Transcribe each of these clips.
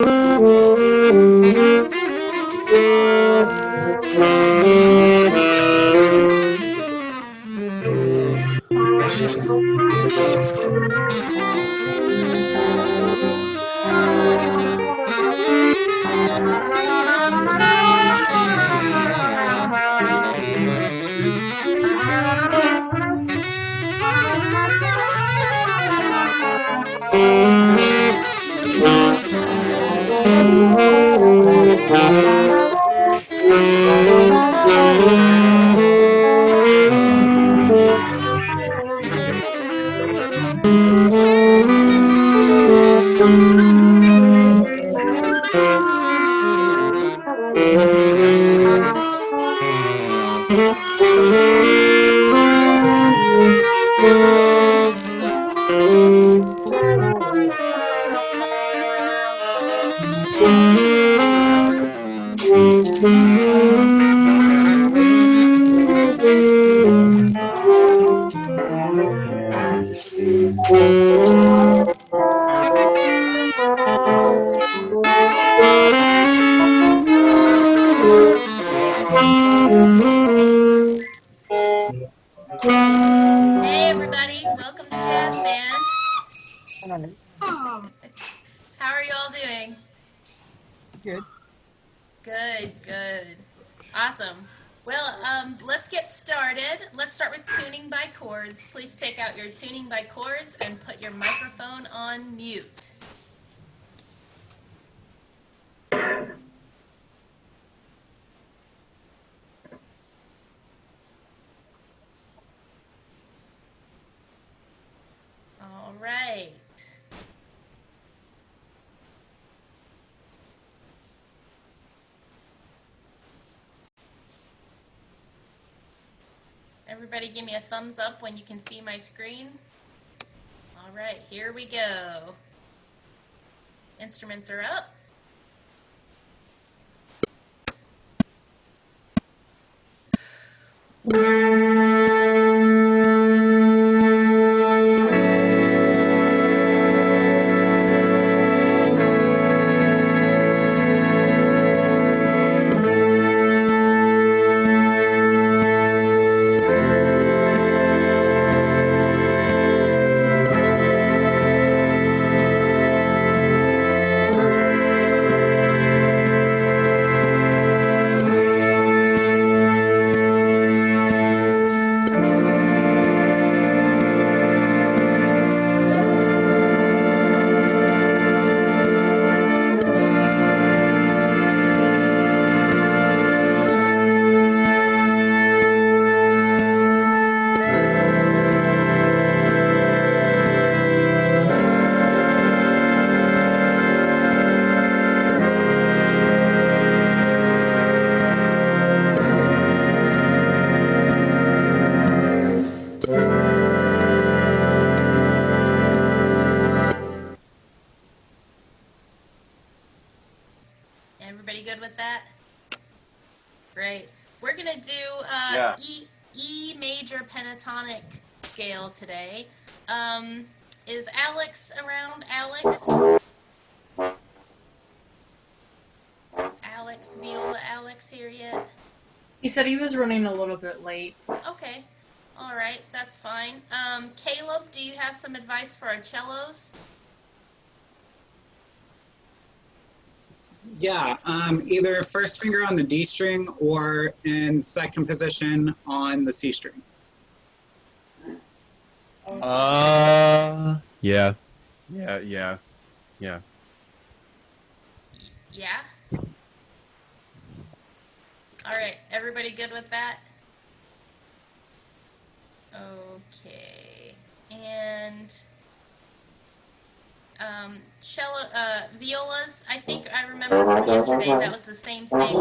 Hey everybody, welcome to Jazz Band. How are you all doing? Good. Good. Awesome. Well, let's get started. Let's start with tuning by chords. Please take out your tuning by chords and put your microphone on mute. All right. Everybody give me a thumbs up when you can see my screen. All right, here we go. Instruments are up. Everybody good with that? Great. We're going to do E major pentatonic scale today. Is Alex around? Alex, Viola Alex here yet? He said he was running a little bit late. Okay. All right, that's fine. Caleb, do you have some advice for our cellos? Yeah, either first finger on the D string or in second position on the C string. Yeah. Yeah? All right, everybody good with that? Okay. And cello, violas, I think I remember from yesterday that was the same thing.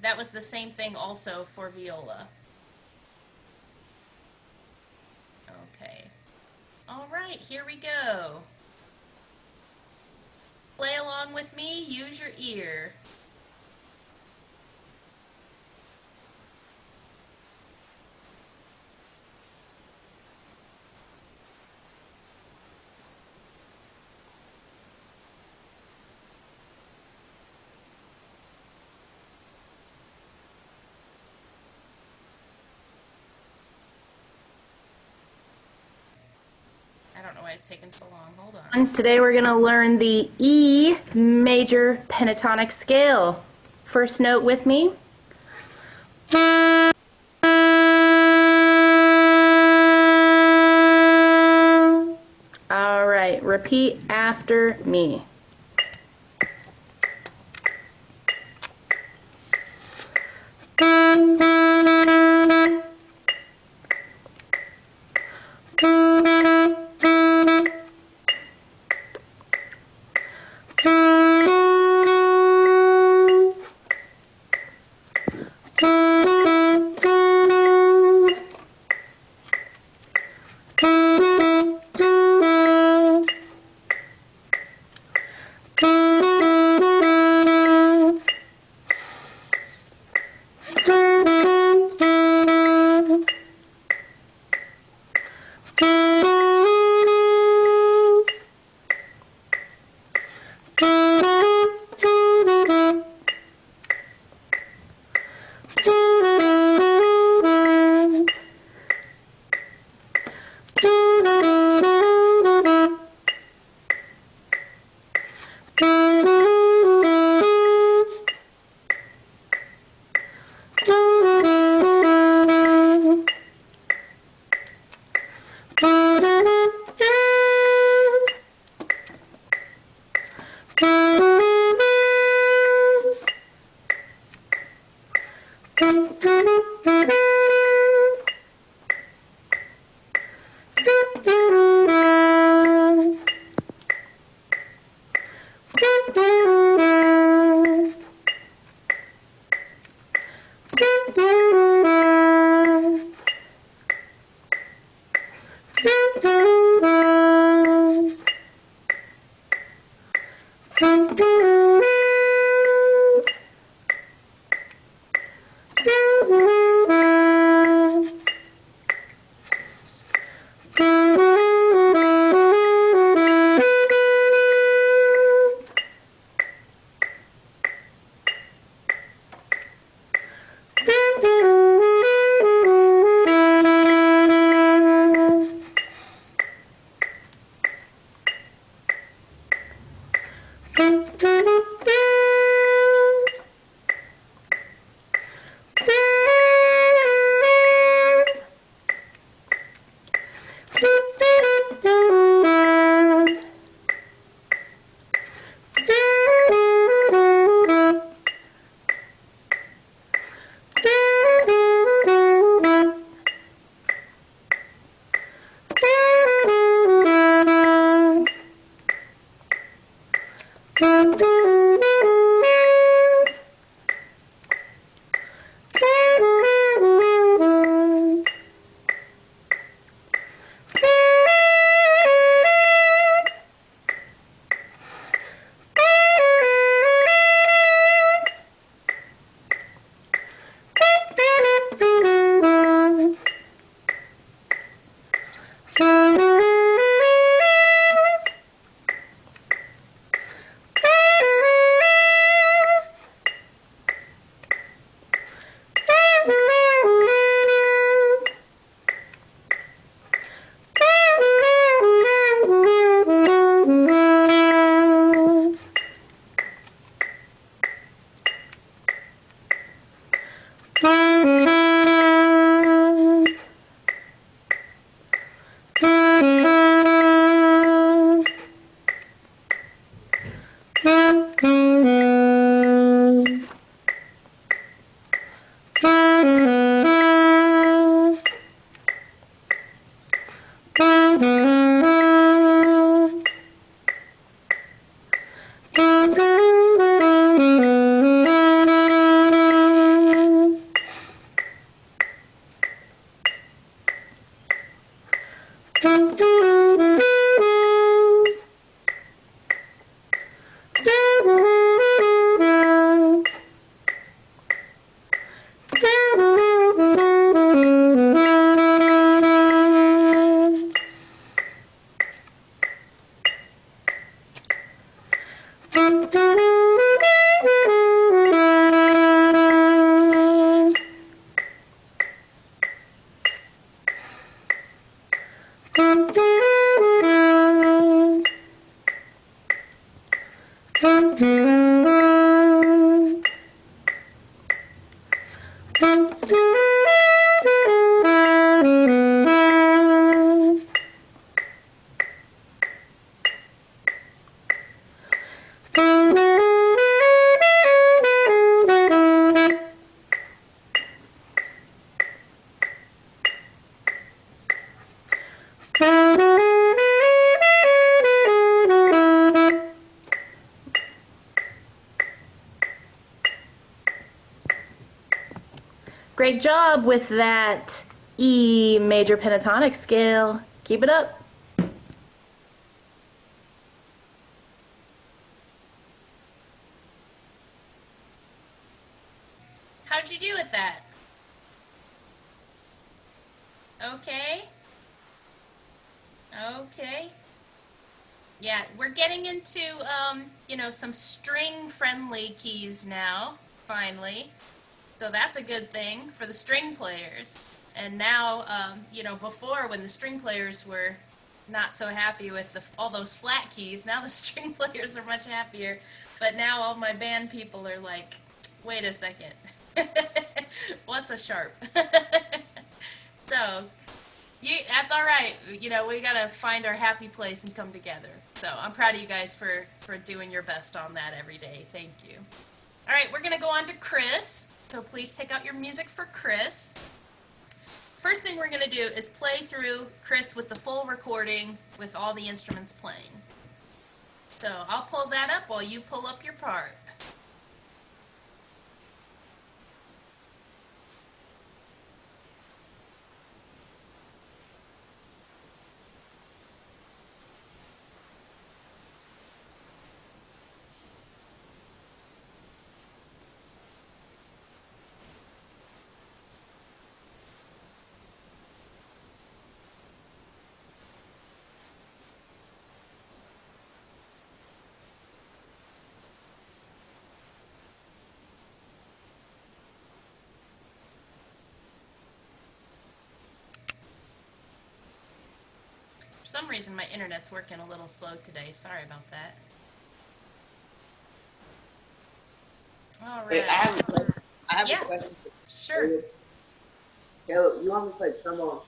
That was the same thing also for viola. Okay. All right, here we go. Play along with me, use your ear. it's taking so long. Hold on. And today we're going to learn the E major pentatonic scale. First note with me. All right, repeat after me. Great job with that E major pentatonic scale. Keep it up. How'd you do with that? Okay. Okay. Yeah, we're getting into, some string-friendly keys now, finally. So that's a good thing for the string players. And now, before when the string players were not so happy with all those flat keys, now the string players are much happier. But now all my band people are like, wait a second. What's a sharp? So, that's all right. We gotta find our happy place and come together. So I'm proud of you guys for doing your best on that every day. Thank you. All right, we're gonna go on to Chris. So please take out your music for Chris. First thing we're gonna do is play through Chris with the full recording with all the instruments playing. So I'll pull that up while you pull up your part. For some reason, my internet's working a little slow today. Sorry about that. All right. Wait, I have a question. Yeah. A question. Sure. Caleb, you want me to play trombone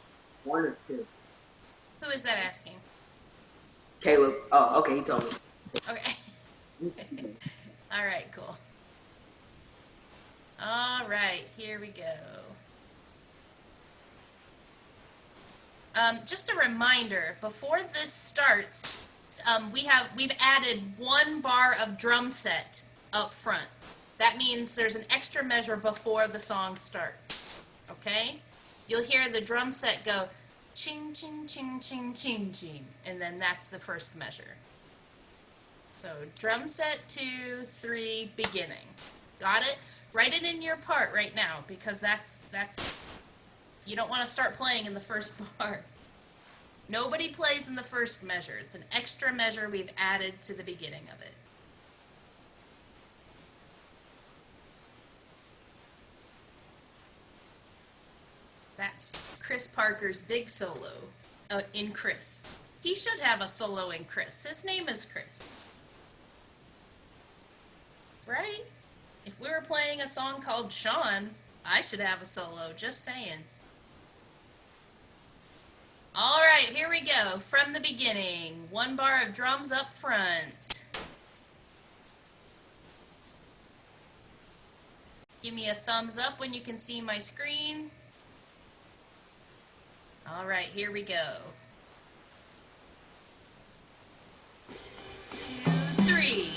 1 or 2? Who is that asking? Caleb. Oh, okay, he told me. Okay. All right, cool. All right, here we go. Just a reminder, before this starts, we've added 1 bar of drum set up front. That means there's an extra measure before the song starts. Okay? You'll hear the drum set go ching ching ching ching ching ching, and then that's the first measure. So drum set 2, 3, beginning. Got it? Write it in your part right now, because that's you don't want to start playing in the first bar. Nobody plays in the first measure. It's an extra measure we've added to the beginning of it. That's Chris Parker's big solo in Chris. He should have a solo in Chris. His name is Chris. Right? If we were playing a song called Sean, I should have a solo, just saying. All right, here we go. From the beginning, 1 bar of drums up front. Give me a thumbs up when you can see my screen. All right, here we go. 2, 3.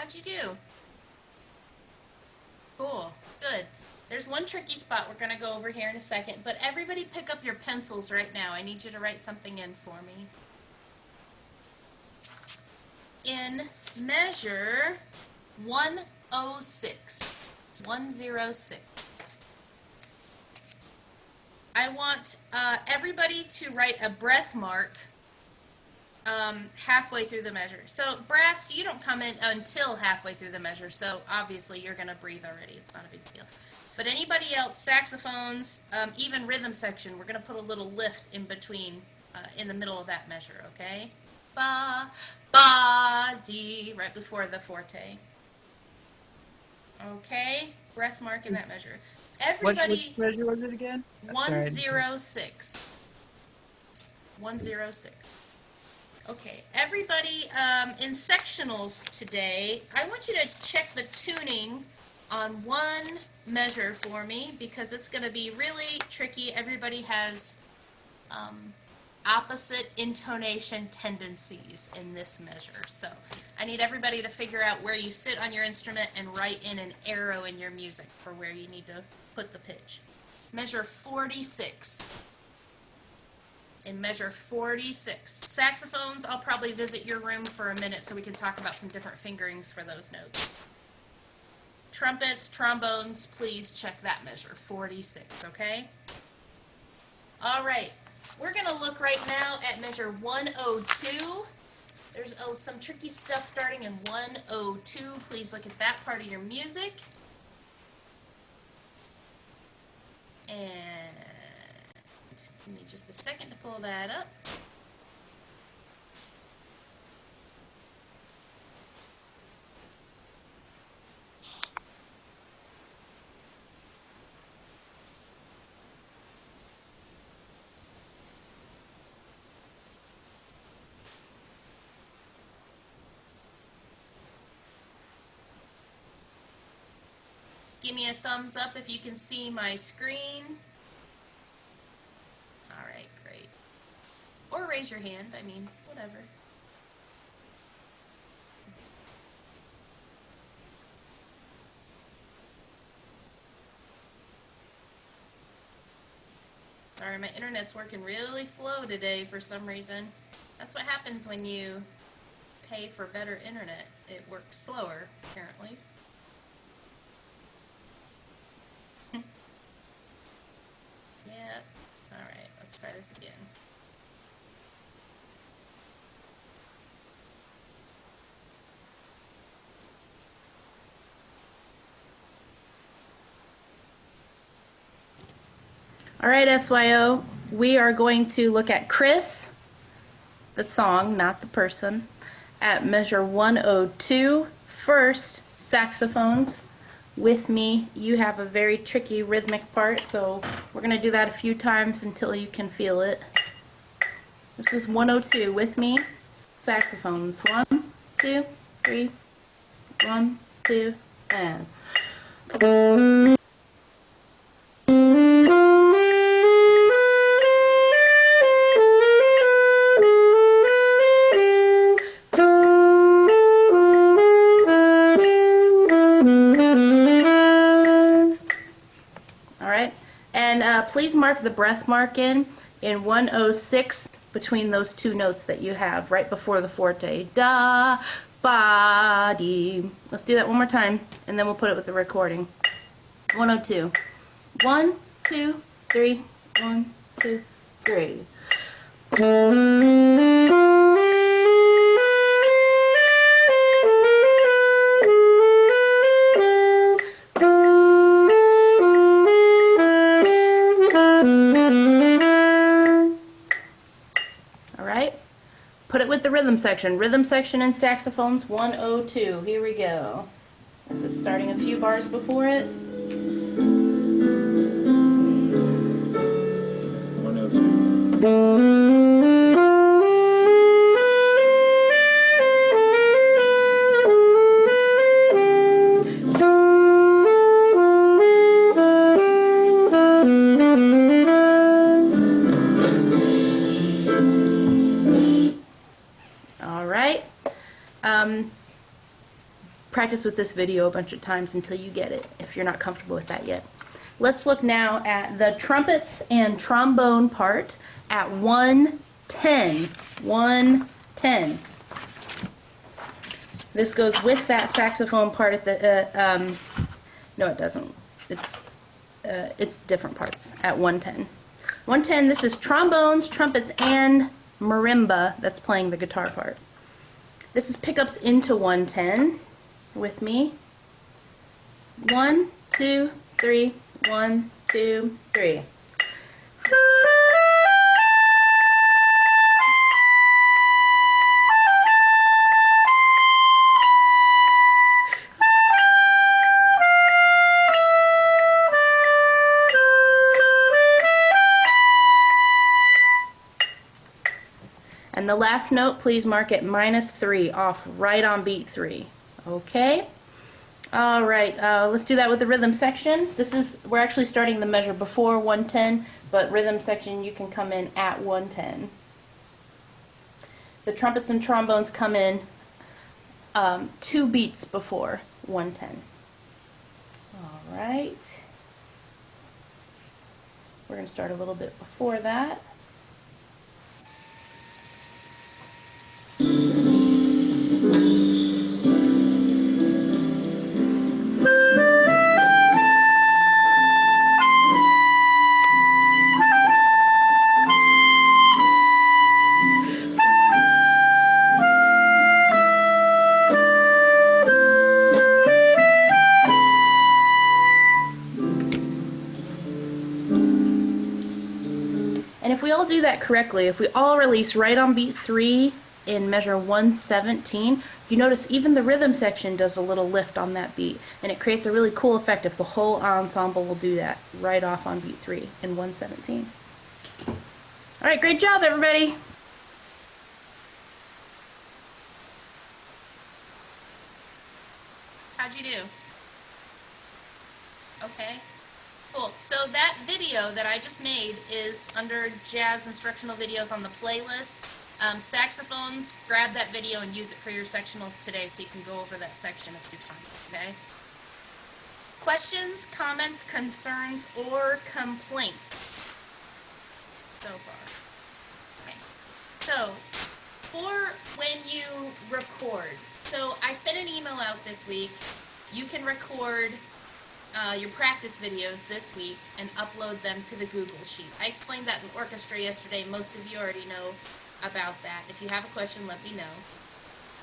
How'd you do? Cool. Good. There's one tricky spot we're going to go over here in a second, but everybody pick up your pencils right now. I need you to write something in for me. In measure 106, 106, I want everybody to write a breath mark halfway through the measure. So brass, you don't come in until halfway through the measure, so obviously you're going to breathe already. It's not a big deal. But anybody else, saxophones, even rhythm section, we're going to put a little lift in between, in the middle of that measure, okay? Ba, ba, dee, right before the forte. Okay? Breath mark in that measure. Everybody, Which measure was it again? 106. 106. Okay, everybody in sectionals today, I want you to check the tuning on one measure for me because it's going to be really tricky. Everybody has opposite intonation tendencies in this measure. So I need everybody to figure out where you sit on your instrument and write in an arrow in your music for where you need to put the pitch. Measure 46. In measure 46. Saxophones, I'll probably visit your room for a minute so we can talk about some different fingerings for those notes. Trumpets, trombones, please check that measure, 46, okay? All right, we're going to look right now at measure 102. There's some tricky stuff starting in 102. Please look at that part of your music. And give me just a second to pull that up. Give me a thumbs up if you can see my screen. All right, great. Or raise your hand, I mean, whatever. Sorry, my internet's working really slow today for some reason. That's what happens when you pay for better internet. It works slower, apparently. Yeah. All right, let's try this again. All right, SYO, we are going to look at Chris, the song, not the person, at measure 102. First, saxophones. With me, you have a very tricky rhythmic part, so we're going to do that a few times until you can feel it. This is 102. With me, saxophones. 1, 2, 3. 1, 2, and. Please mark the breath mark in 106 between those two notes that you have right before the forte. Da, ba, dee. Let's do that one more time, and then we'll put it with the recording. 102. 1, 2, 3. 1, 2, 3. Put it with the rhythm section. Rhythm section and saxophones 102. Here we go. This is starting a few bars before it. 102. practice with this video a bunch of times until you get it, if you're not comfortable with that yet. Let's look now at the trumpets and trombone part at 110. 110. This goes with that saxophone part at the, no it doesn't. It's different parts at 110. 110, this is trombones, trumpets, and marimba that's playing the guitar part. This is pickups into 110 with me. 1, 2, 3, 1, 2, 3. And the last note, please mark it -3 off right on beat 3. Okay? All right, let's do that with the rhythm section. We're actually starting the measure before 110, but rhythm section you can come in at 110. The trumpets and trombones come in 2 beats before 110. All right. We're going to start a little bit before that. And if we all do that correctly, if we all release right on beat 3 in measure 117, you notice even the rhythm section does a little lift on that beat, and it creates a really cool effect if the whole ensemble will do that right off on beat 3 in 117. Alright, great job everybody! How'd you do? Okay. Cool. So that video that I just made is under jazz instructional videos on the playlist. Saxophones, grab that video and use it for your sectionals today so you can go over that section a few times, okay? Questions, comments, concerns, or complaints so far? Okay. So, for when you record, so I sent an email out this week. You can record your practice videos this week and upload them to the Google Sheet. I explained that in orchestra yesterday. Most of you already know about that. If you have a question, let me know.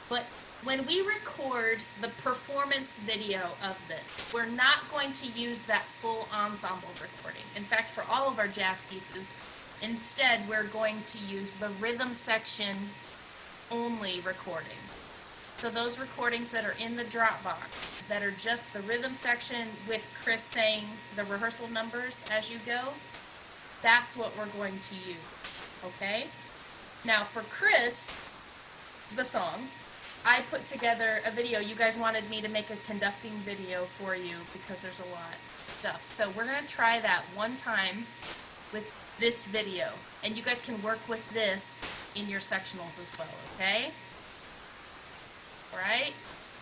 But when we record the performance video of this, we're not going to use that full ensemble recording. In fact, for all of our jazz pieces, instead we're going to use the rhythm section only recording. So those recordings that are in the Dropbox, that are just the rhythm section with Chris saying the rehearsal numbers as you go, that's what we're going to use, okay? Now for Chris, the song, I put together a video. You guys wanted me to make a conducting video for you because there's a lot of stuff. So we're going to try that one time with this video. And you guys can work with this in your sectionals as well, okay? Right?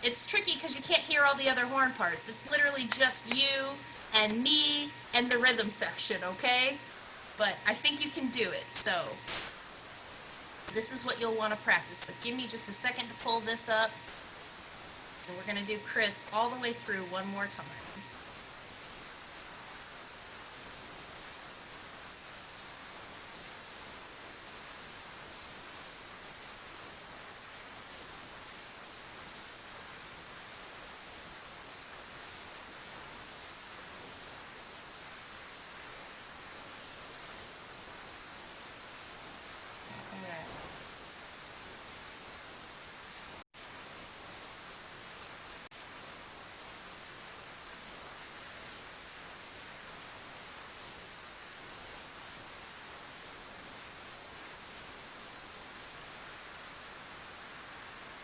It's tricky because you can't hear all the other horn parts. It's literally just you and me and the rhythm section, okay? But I think you can do it, so this is what you'll want to practice. So give me just a second to pull this up, and we're going to do Chris all the way through one more time.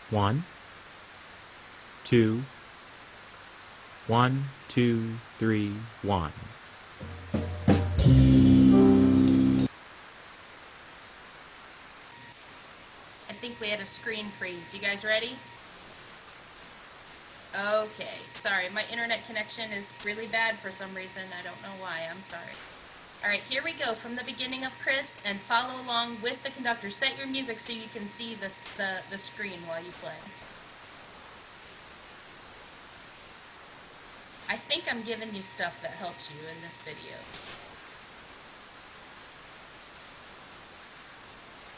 One, two, 1, 2, 3, 1. I think we had a screen freeze. You guys ready? Okay, sorry, my internet connection is really bad for some reason. I don't know why. I'm sorry. All right, here we go from the beginning of Chris, and follow along with the conductor. Set your music so you can see the screen while you play. I think I'm giving you stuff that helps you in this video.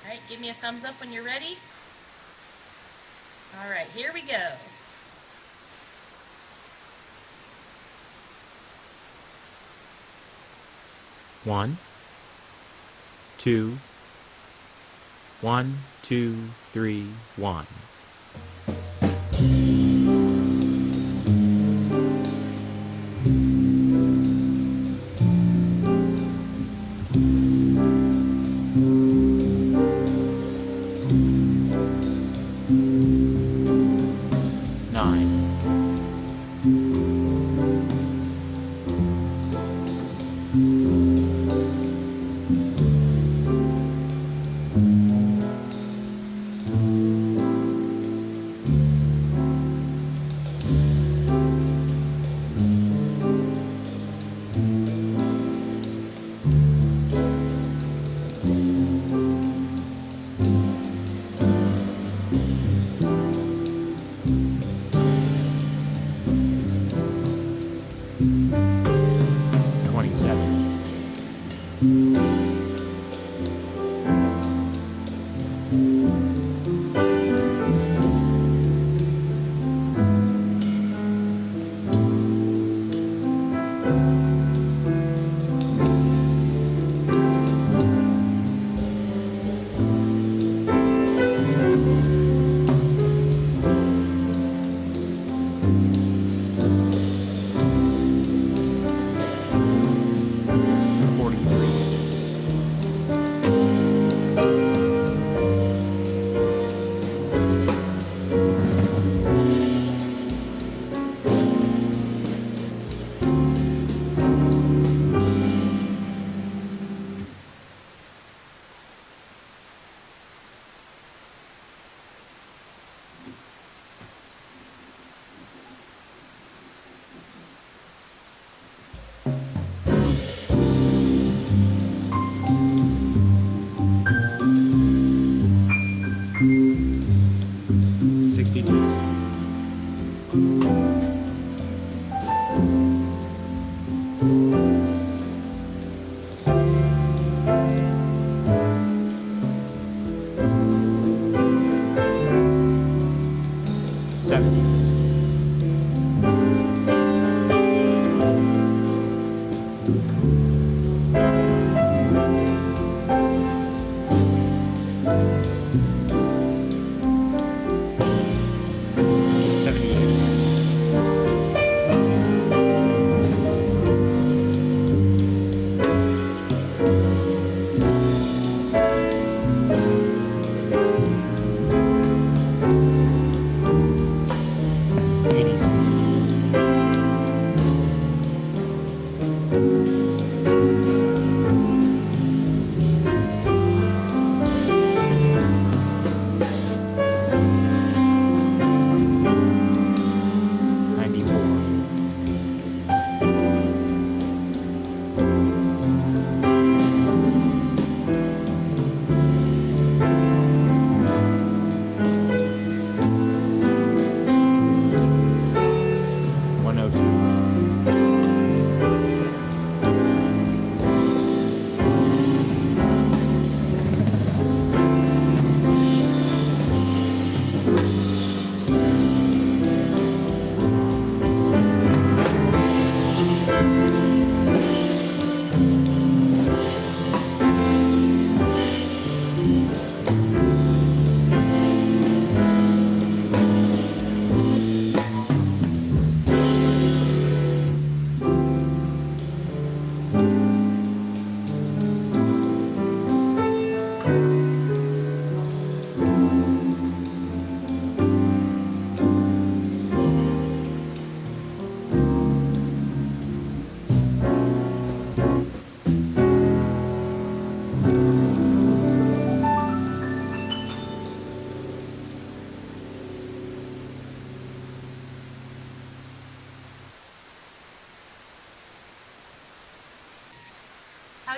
All right, give me a thumbs up when you're ready. All right, here we go. One, two, 1, 2, 3, 1.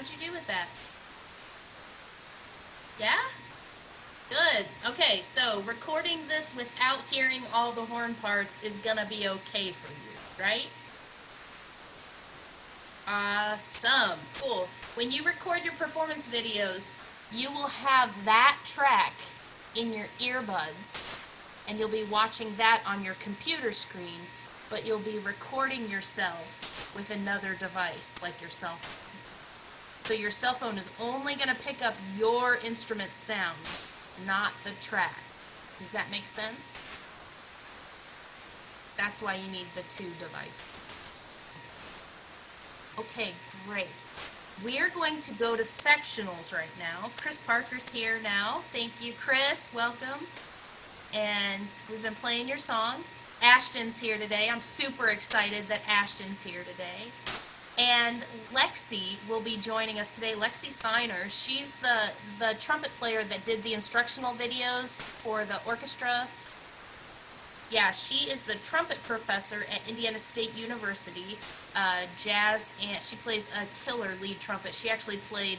How'd you do with that? Yeah? Good. Okay, so recording this without hearing all the horn parts is gonna be okay for you, right? Awesome. Cool. When you record your performance videos, you will have that track in your earbuds, and you'll be watching that on your computer screen, but you'll be recording yourselves with another device, like your cell phone. So your cell phone is only going to pick up your instrument sounds, not the track. Does that make sense? That's why you need the two devices. Okay, great. We are going to go to sectionals right now. Chris Parker's here now. Thank you, Chris. Welcome. And we've been playing your song. Ashton's here today. I'm super excited that Ashton's here today. And Lexi will be joining us today. Lexi Signer, she's the trumpet player that did the instructional videos for the orchestra. Yeah, she is the trumpet professor at Indiana State University, jazz, and she plays a killer lead trumpet. She actually played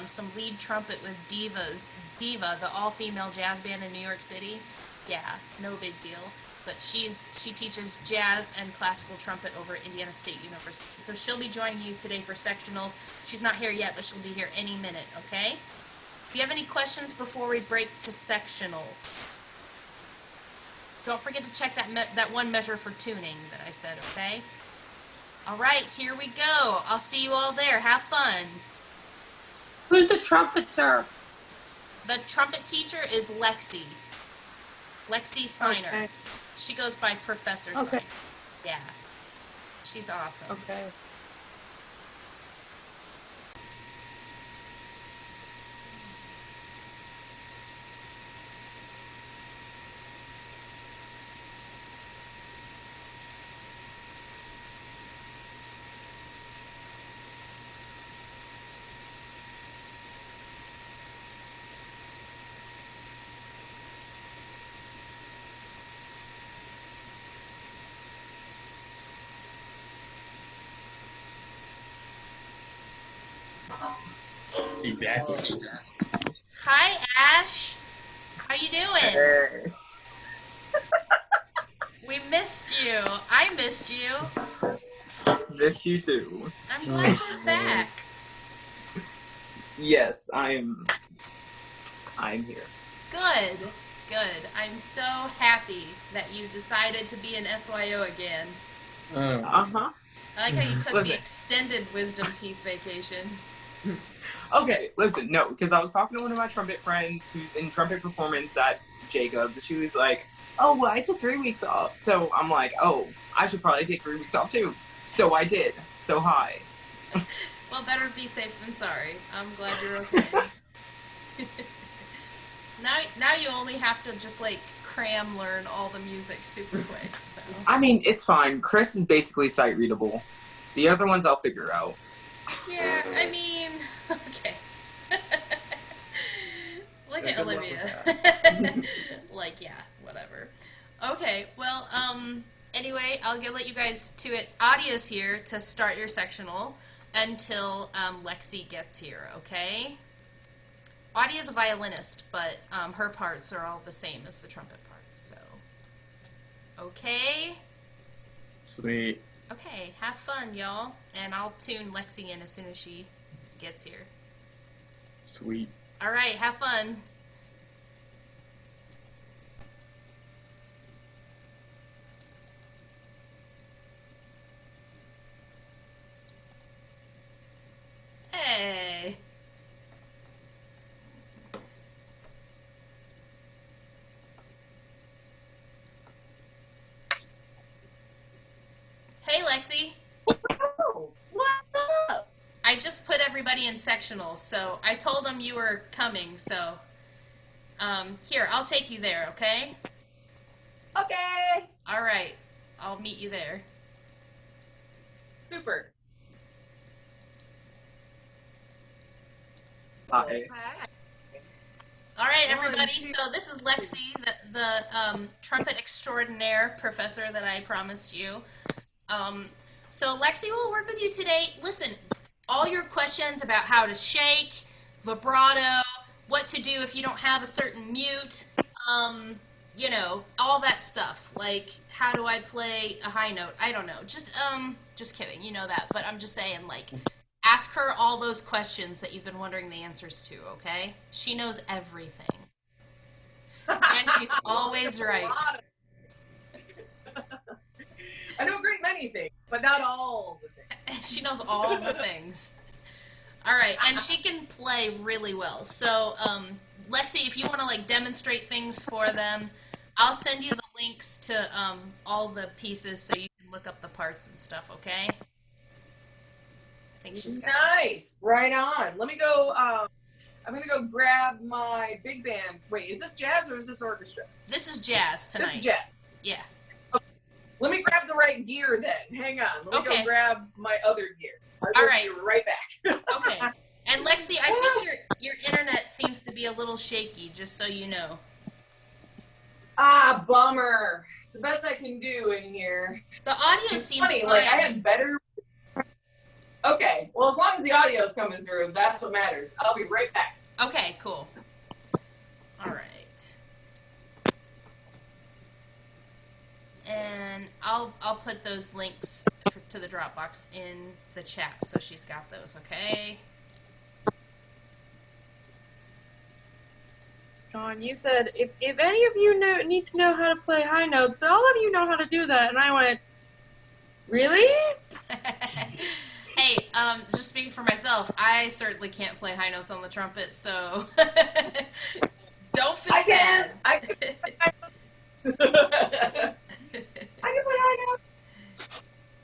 some lead trumpet with Diva, the all-female jazz band in New York City. Yeah, no big deal. But she teaches jazz and classical trumpet over at Indiana State University. So she'll be joining you today for sectionals. She's not here yet, but she'll be here any minute, okay? Do you have any questions before we break to sectionals? Don't forget to check that one measure for tuning that I said, okay? All right, here we go. I'll see you all there. Have fun. Who's the trumpeter? The trumpet teacher is Lexi. Lexi Signer. Okay. She goes by Professor Okay. Signer. Yeah. She's awesome. Okay. Exactly. Hi, Ash. How you doing? We missed you. I missed you. Missed you too. I'm glad you're back. Yes, I'm here. Good. Good. I'm so happy that you decided to be an SYO again. Uh-huh. I like how you took the Listen. extended wisdom teeth vacation. Okay, listen, no, because I was talking to one of my trumpet friends who's in trumpet performance at Jacobs, and she was like, oh, well, I took 3 weeks off. So I'm like, oh, I should probably take 3 weeks off too. So I did. So hi. Well, better be safe than sorry. I'm glad you're okay. Now you only have to just like cram learn all the music super quick. So. I mean, it's fine. Chris is basically sight readable. The other ones I'll figure out. Yeah, I mean, okay. Look at Good luck Olivia. Like, yeah, whatever. Okay, well, anyway, I'll let you guys to it. Adia's here to start your sectional until Lexi gets here, okay? Adia's a violinist, but her parts are all the same as the trumpet parts, so. Okay? Sweet. Okay, have fun, y'all. And I'll tune Lexi in as soon as she gets here. Sweet. All right, have fun. Hey. Hey, Lexi. What's up? I just put everybody in sectionals, so I told them you were coming, so here, I'll take you there, okay? Okay. All right, I'll meet you there. Super. Hi. All right, One, everybody, two, so this is Lexi, the trumpet extraordinaire professor that I promised you. So Lexi will work with you today. Listen, all your questions about how to shake, vibrato, what to do if you don't have a certain mute, you know, all that stuff. Like, how do I play a high note? I don't know. Just kidding. You know that. But I'm just saying, like, ask her all those questions that you've been wondering the answers to, okay? She knows everything. And she's always right. I know a great many things, but not all the things. She knows all the things. All right, and she can play really well. So, Lexi, if you want to like demonstrate things for them, I'll send you the links to all the pieces so you can look up the parts and stuff. Okay? I think she's got nice. Right on. Let me go. I'm gonna go grab my big band. Wait, is this jazz or is this orchestra? This is jazz tonight. This is jazz. Yeah. Okay. Let me grab the right gear then. Hang on. Let me go grab my other gear. All right. Be right back. Okay. And Lexi, I think your internet seems to be a little shaky, just so you know. Ah, bummer. It's the best I can do in here. The audio seems funny. fine. Like I had better. Okay. Well, as long as the audio is coming through, that's what matters. I'll be right back. Okay. Cool. All right. And I'll put those links to the Dropbox in the chat, so she's got those. Okay. John, you said if any of you need to know how to play high notes, but all of you know how to do that, and I went, really? Hey, just speaking for myself, I certainly can't play high notes on the trumpet, so don't feel bad. I can play high notes.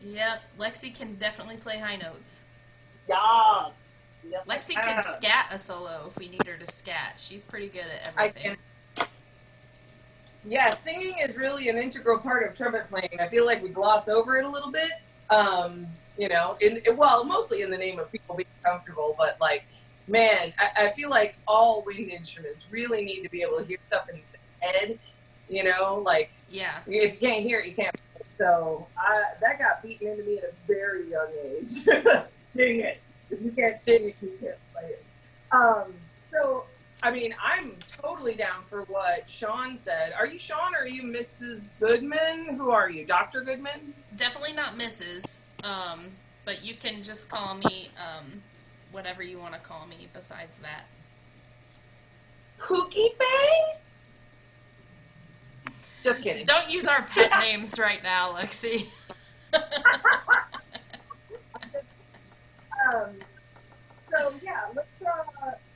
Yep, Lexi can definitely play high notes. Yeah. Yes, Lexi can scat a solo if we need her to scat. She's pretty good at everything. Yeah, singing is really an integral part of trumpet playing. I feel like we gloss over it a little bit. You know, mostly in the name of people being comfortable, but like, man, I feel like all wind instruments really need to be able to hear stuff in the head, you know, like, yeah. If you can't hear it, you can't play it. So that got beaten into me at a very young age. Sing it. If you can't sing it, you can't play it. So, I mean, I'm totally down for what Sean said. Are you Sean or are you Mrs. Goodman? Who are you, Dr. Goodman? Definitely not Mrs. But you can just call me whatever you want to call me besides that. Pookie Face? Just kidding. Don't use our pet names right now, Lexi. So yeah, let's.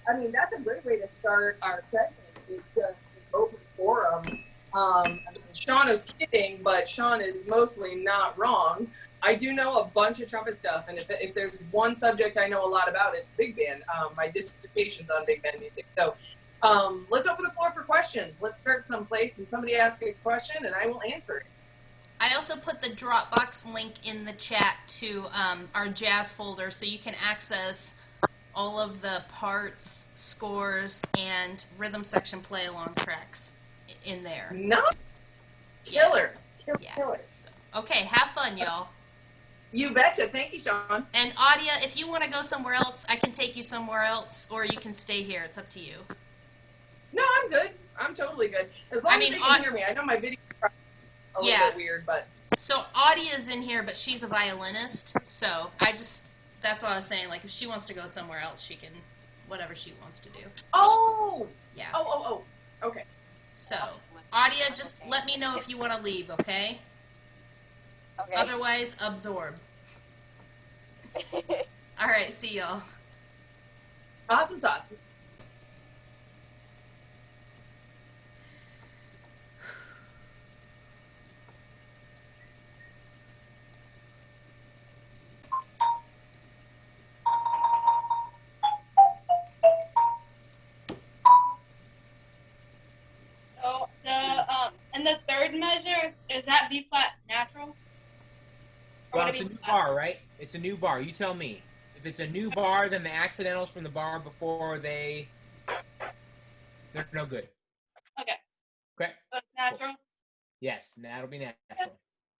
I mean, that's a great way to start our segment. It's just an open forum. I mean, Sean is kidding, but Sean is mostly not wrong. I do know a bunch of trumpet stuff, and if there's one subject I know a lot about, it's big band. My dissertation's on big band music. So let's open the floor for questions. Let's start someplace, and somebody ask a question, and I will answer it. I also put the Dropbox link in the chat to our jazz folder, so you can access all of the parts, scores, and rhythm section play-along tracks in there. Not killer. Yeah. So, okay, have fun, y'all. You betcha. Thank you, Sean. And Adia, if you want to go somewhere else, I can take you somewhere else, or you can stay here. It's up to you. No, I'm good. I'm totally good. As long as they can hear me. I know my video is a little bit weird, but... So Adia's in here, but she's a violinist, so that's what I was saying. Like, if she wants to go somewhere else, she can, whatever she wants to do. Oh! Yeah. Oh. Okay. So, Adia, just let me know if you want to leave, okay? Okay. Otherwise, absorb. All right, see y'all. Awesome sauce. So and the third measure, is that B flat natural? Well, it's a new bar, right? It's a new bar. You tell me. If it's a new bar, then the accidentals from the bar before they're no good. Okay. Okay. So it's natural? Cool. Yes, that'll be natural.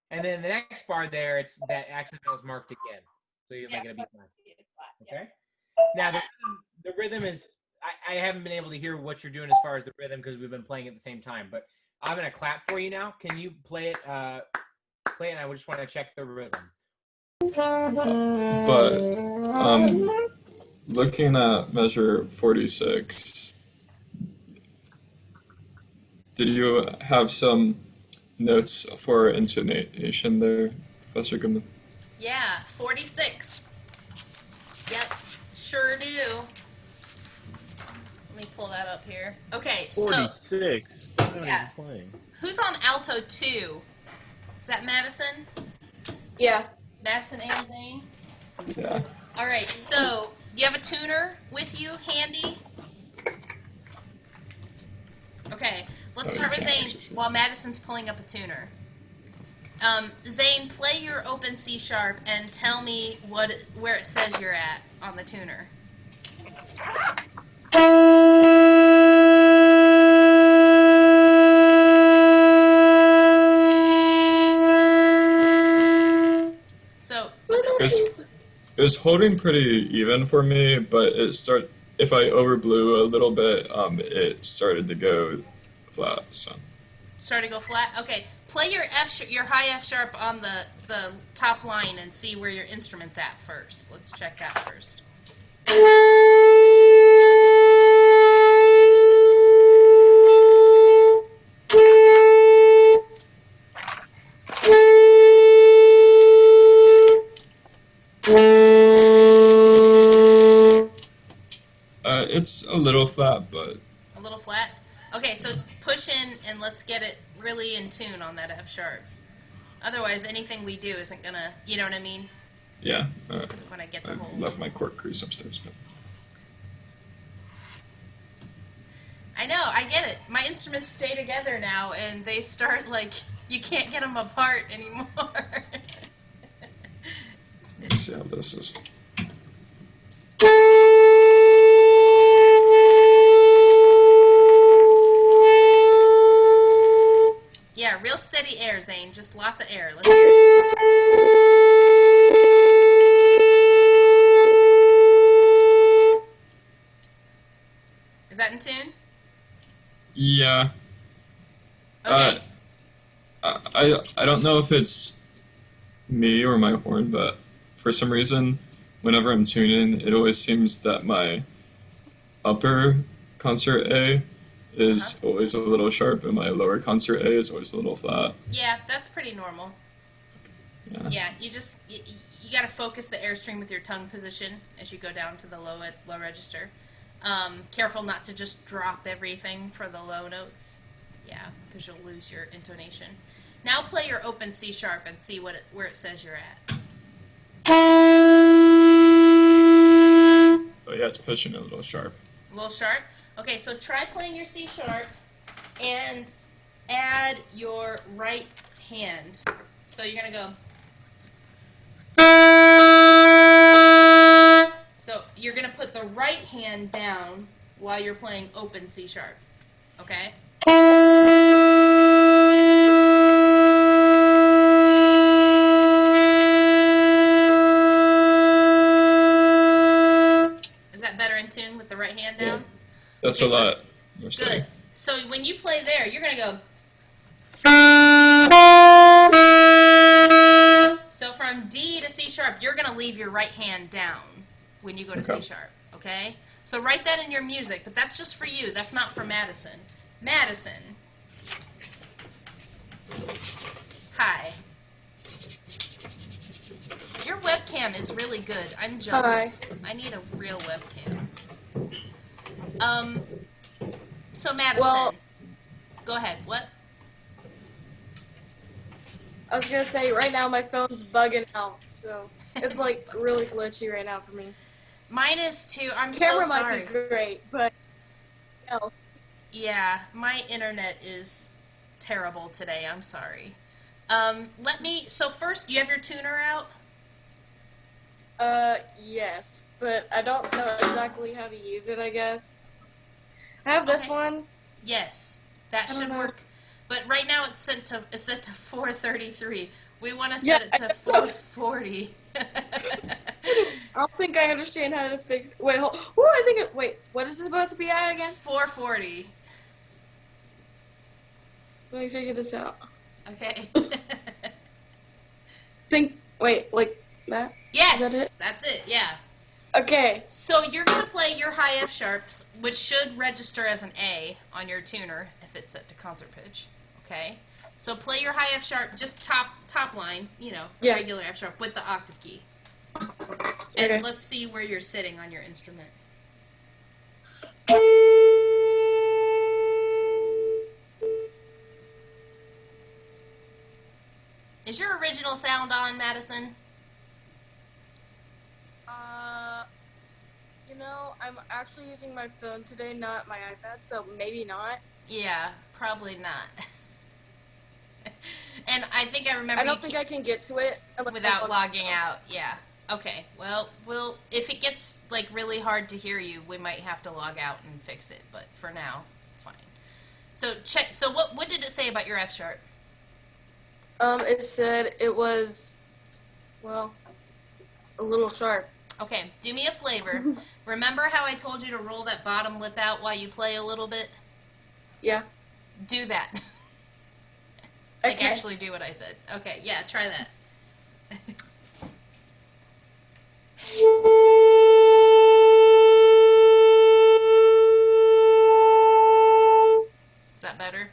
And then the next bar there, it's that accidental is marked again. So you're making a B flat. Okay. Now the rhythm is I haven't been able to hear what you're doing as far as the rhythm because we've been playing at the same time. But I'm gonna clap for you now. Can you play it? Play it, and I just want to check the rhythm. But looking at measure 46, did you have some notes for intonation there, Professor Goodman? Yeah, 46. Yep, sure do. Let me pull that up here. Okay, 46. So yeah, who's on alto 2? Is that Madison? Yeah. Madison and Zane? Yeah. All right, so do you have a tuner with you handy? Okay, let's start with Zane while Madison's pulling up a tuner. Zane, play your open C sharp and tell me where it says you're at on the tuner. So it was holding pretty even for me, but if I overblew a little bit, it started to go flat. So. Started to go flat. Okay, play your your high F sharp on the top line and see where your instrument's at first. Let's check that first. It's a little flat, but... A little flat? Okay, so push in and let's get it really in tune on that F sharp. Otherwise, anything we do isn't gonna, you know what I mean? Yeah. When I get the whole... left my corkscrews upstairs, but... I know, I get it. My instruments stay together now, and they start, like, you can't get them apart anymore. Let's see how this is. Yeah, real steady air, Zane. Just lots of air. Let's hear it. Is that in tune? Yeah. Okay. I don't know if it's me or my horn, but for some reason, whenever I'm tuning, it always seems that my upper concert A is always a little sharp, and my lower concert A is always a little flat. Yeah, that's pretty normal. Yeah, you got to focus the airstream with your tongue position as you go down to the low register. Careful not to just drop everything for the low notes. Yeah, because you'll lose your intonation. Now play your open C sharp and see where it says you're at. Oh yeah, it's pushing a little sharp. A little sharp? Okay, so try playing your C sharp and add your right hand. So you're going to go. So you're going to put the right hand down while you're playing open C sharp. Okay? Is that better in tune with the right hand down? Yeah. That's okay, a lot more steady. Good. So when you play there, you're going to go. So from D to C sharp, you're going to leave your right hand down when you go to C sharp. Okay? So write that in your music, but that's just for you. That's not for Madison. Madison. Hi. Your webcam is really good. I'm jealous. Hi. I need a real webcam. So Madison, go ahead. What? I was gonna say right now my phone's bugging out, so it's like really glitchy right now for me. Mine is too. I'm Camera so sorry. might be great, but no. Yeah, my internet is terrible today. I'm sorry. So first, do you have your tuner out? Yes, but I don't know exactly how to use it, I guess. I have this one. Yes, that should work. But right now it's set to 433. We want to set it to 440. I don't think I understand how to fix. Wait, hold. Ooh, I think it. Wait, what is it supposed to be at again? 440. Let me figure this out. Okay. Wait, like that? Yes, Is that it? that's it, yeah. Okay. So you're going to play your high F sharps, which should register as an A on your tuner if it's set to concert pitch. Okay? So play your high F sharp, just top line, regular F sharp with the octave key. And let's see where you're sitting on your instrument. Is your original sound on, Madison? I'm actually using my phone today, not my iPad, so maybe not. Yeah, probably not. And I think I remember. I don't think I can get to it without logging out. Yeah. Okay. Well, if it gets like really hard to hear you, we might have to log out and fix it. But for now, it's fine. So check. So what did it say about your F sharp? It said it was, well, a little sharp. Okay. Do me a favor. Remember how I told you to roll that bottom lip out while you play a little bit? Yeah. Do that. Like, actually do what I said. Okay, yeah, try that. Is that better?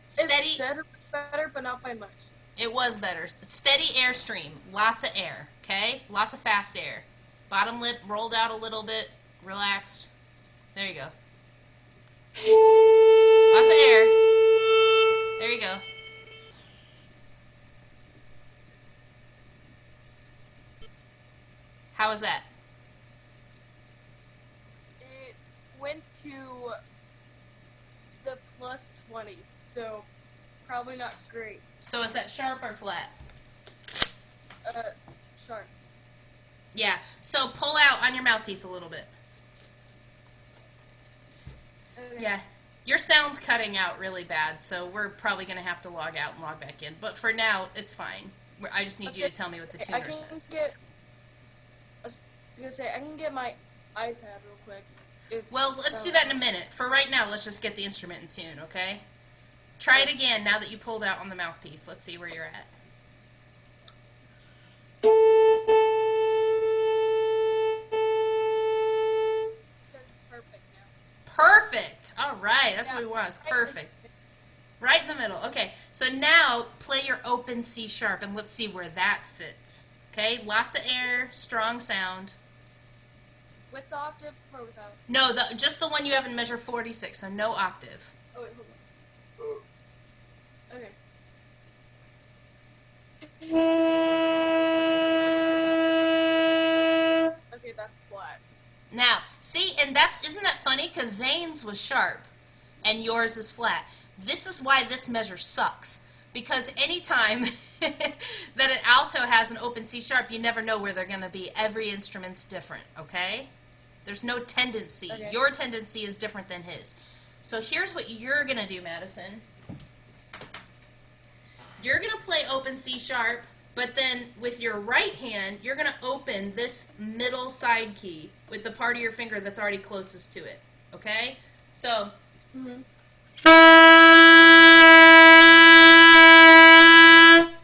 Steady. It's better, but not by much. It was better. Steady airstream. Lots of air, okay? Lots of fast air. Bottom lip rolled out a little bit. Relaxed. There you go. Lots of air. There you go. How was that? It went to the +20, so probably not great. So is that sharp or flat? Sharp. Yeah. So pull out on your mouthpiece a little bit. Okay. Yeah. Your sound's cutting out really bad, so we're probably going to have to log out and log back in. But for now, it's fine. I just need you to tell me what the tuner says. I was going to say, I can get my iPad real quick. Well, let's do that in a minute. For right now, let's just get the instrument in tune, okay? Try it again now that you pulled out on the mouthpiece. Let's see where you're at. Perfect. All right. That's what we want. It's perfect. Right in the middle. Okay. So now play your open C sharp and let's see where that sits. Okay. Lots of air, strong sound. With the octave or without? No, just the one you have in measure 46. So no octave. Oh, wait, hold on. Okay. Okay, that's flat. Now, see, and isn't that funny? Because Zane's was sharp, and yours is flat. This is why this measure sucks. Because anytime that an alto has an open C sharp, you never know where they're going to be. Every instrument's different, okay? There's no tendency. Okay. Your tendency is different than his. So here's what you're going to do, Madison. You're going to play open C sharp, but then with your right hand, you're going to open this middle side key with the part of your finger that's already closest to it. Okay? So. You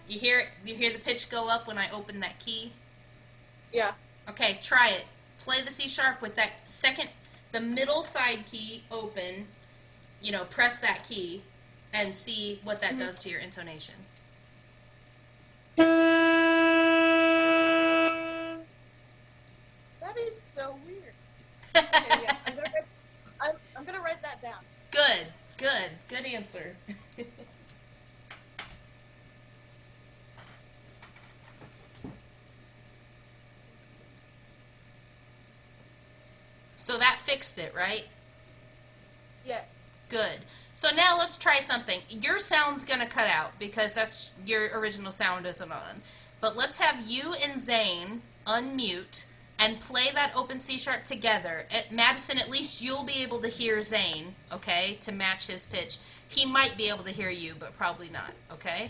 hear the pitch go up when I open that key? Yeah. Okay, try it. Play the C sharp with that the middle side key open. Press that key and see what that does to your intonation. That is so weird. Okay, yeah. I'm gonna write that down. Good answer. So that fixed it, right? Yes. Good. So now let's try something. Your sound's going to cut out because that's your original sound isn't on. But let's have you and Zane unmute and play that open C sharp together. Madison, at least you'll be able to hear Zane, okay, to match his pitch. He might be able to hear you, but probably not, okay?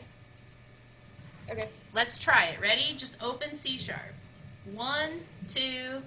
Okay. Let's try it. Ready? Just open C sharp. 1, 2.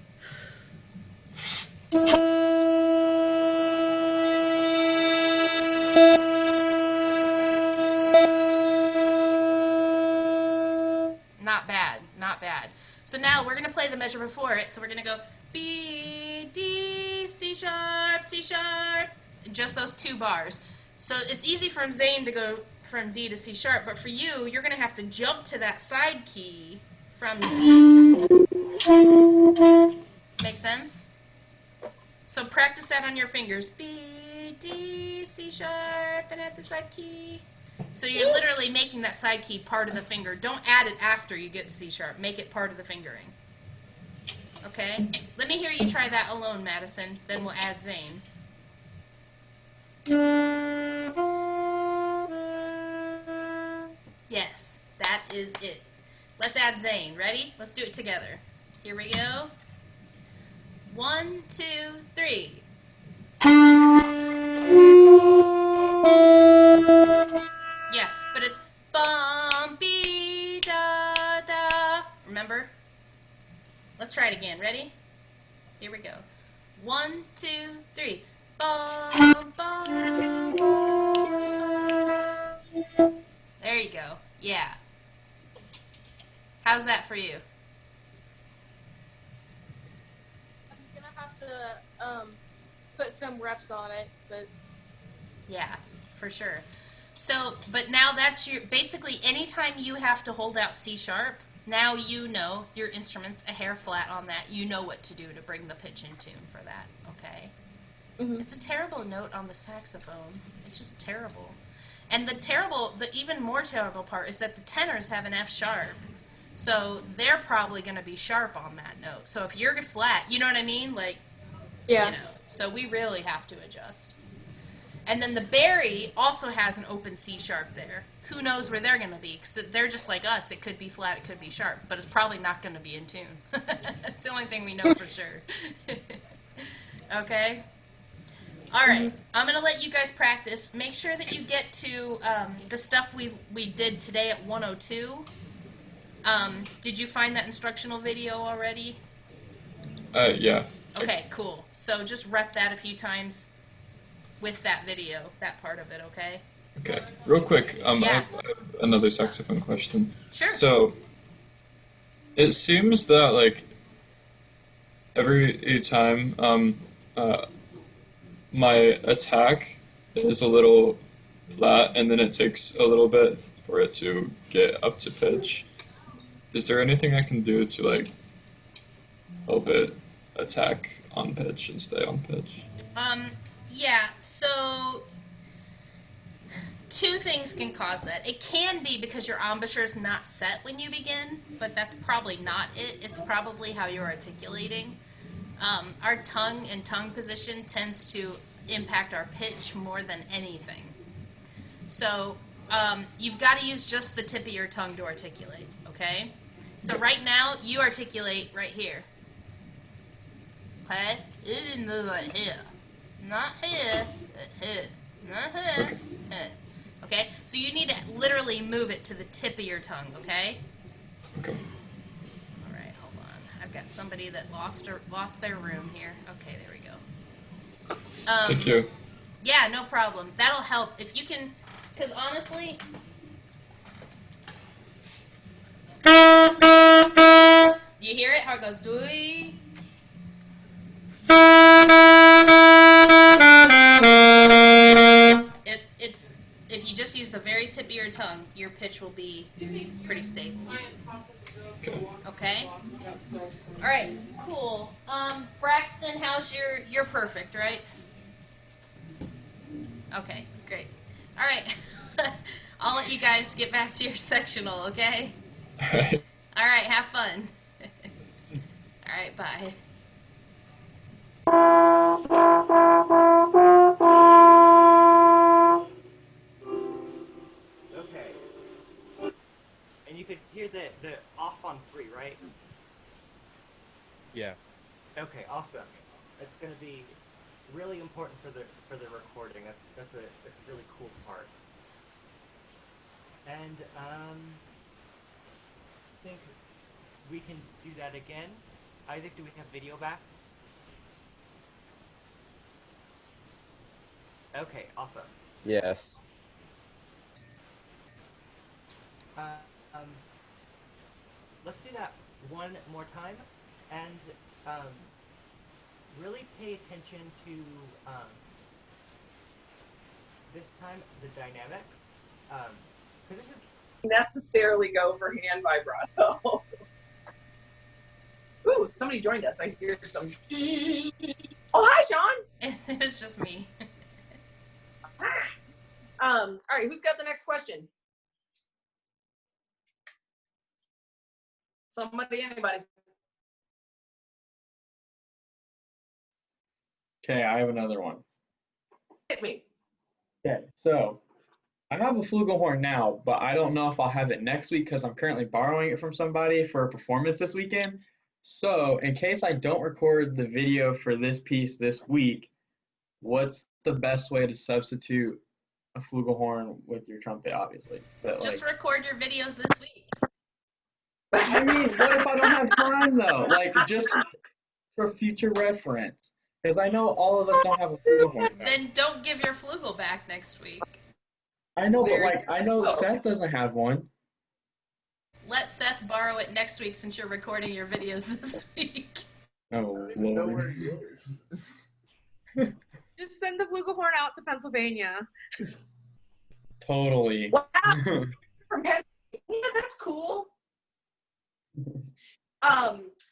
Not bad, not bad. So now we're going to play the measure before it. So we're going to go B, D, C sharp, C sharp. Just those 2 bars. So it's easy from Zane to go from D to C sharp, but for you, you're going to have to jump to that side key from D. Make sense? So practice that on your fingers. B, D, C sharp, and at the side key. So you're literally making that side key part of the finger. Don't add it after you get to C sharp. Make it part of the fingering. Okay? Let me hear you try that alone, Madison. Then we'll add Zane. Yes, that is it. Let's add Zane. Ready? Let's do it together. Here we go. 1, 2, 3. Yeah, but it's bumpy da da. Remember? Let's try it again. Ready? Here we go. 1, 2, 3. Bum, bum, bum, bum. There you go. Yeah. How's that for you? I'm gonna have to put some reps on it, but Yeah, for sure. So, but now that's your, basically anytime you have to hold out C sharp, now you know your instrument's a hair flat on that. You know what to do to bring the pitch in tune for that, okay? It's a terrible note on the saxophone. It's just terrible. And the even more terrible part is that the tenors have an F sharp. So they're probably going to be sharp on that note. So if you're flat, you know what I mean? Like, yeah. You know, so we really have to adjust. And then the Barry also has an open C sharp there. Who knows where they're going to be? Because they're just like us. It could be flat, it could be sharp, but it's probably not going to be in tune. It's the only thing we know for sure. Okay? All right. I'm going to let you guys practice. Make sure that you get to the stuff we did today at 102. Did you find that instructional video already? Yeah. Okay, cool. So just rep that a few times with that video, that part of it, okay? Okay. Real quick, Yeah. I have another saxophone question. Sure. So, it seems that, like, every time, my attack is a little flat, and then it takes a little bit for it to get up to pitch. Is there anything I can do to, like, help it attack on pitch and stay on pitch? Yeah, so 2 things can cause that. It can be because your embouchure is not set when you begin, but that's probably not it. It's probably how you're articulating. Our tongue and tongue position tends to impact our pitch more than anything. So you've got to use just the tip of your tongue to articulate, okay? So right now, you articulate right here. Okay? It didn't move like here. Not here, but here. Not here, Okay. here. Okay? So you need to literally move it to the tip of your tongue, okay? Okay. All right, hold on. I've got somebody that lost their room here. Okay, there we go. Thank you. Yeah, no problem. That'll help. If you can, because honestly... You hear it? How it goes, doi. It's if you just use the very tip of your tongue, your pitch will be pretty stable. Okay. Okay? All right, cool. Braxton, you're perfect, right? Okay, great. All right. I'll let you guys get back to your sectional, okay? Alright. All right, have fun. All right, bye. Okay. And you could hear the off on 3, right? Yeah. Okay, awesome. It's going to be really important for the recording. That's a really cool part. And I think we can do that again. Isaac, do we have video back? Okay, awesome. Yes. Let's do that one more time, and really pay attention to this time the dynamics, because this is Necessarily go for hand vibrato. Ooh, somebody joined us. I hear some. Oh, hi, Sean. It was just me. All right, who's got the next question? Somebody, anybody? Okay, I have another one. Hit me. Okay, so I have a flugelhorn now, but I don't know if I'll have it next week because I'm currently borrowing it from somebody for a performance this weekend. So in case I don't record the video for this piece this week, what's the best way to substitute a flugelhorn with your trumpet, obviously? But Just record your videos this week. I mean, what if I don't have time though? Like just for future reference. Because I know all of us don't have a flugelhorn now. Then don't give your flugel back next week. I know, but like I know Seth doesn't have one. Let Seth borrow it next week since you're recording your videos this week. Oh, know where he is. Just send the flugelhorn out to Pennsylvania. Totally. Wow. From Pennsylvania, that's cool.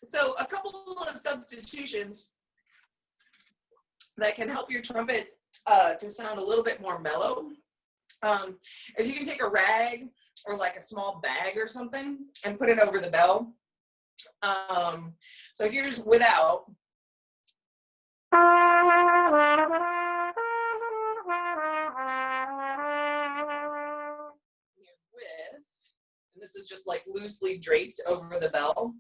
So a couple of substitutions that can help your trumpet to sound a little bit more mellow. Is you can take a rag or like a small bag or something and put it over the bell. So here's without. Here's with. And this is just like loosely draped over the bell.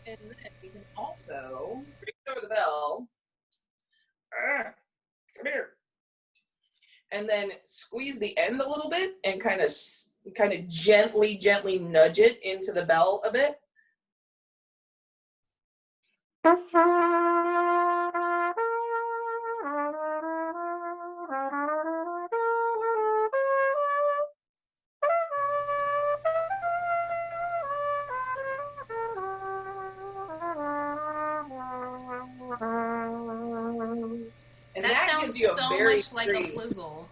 And then you can also drape it over the bell. Come here. And then squeeze the end a little bit and kind of gently nudge it into the bell a bit. And that sounds gives you a so very much like free, a flugel.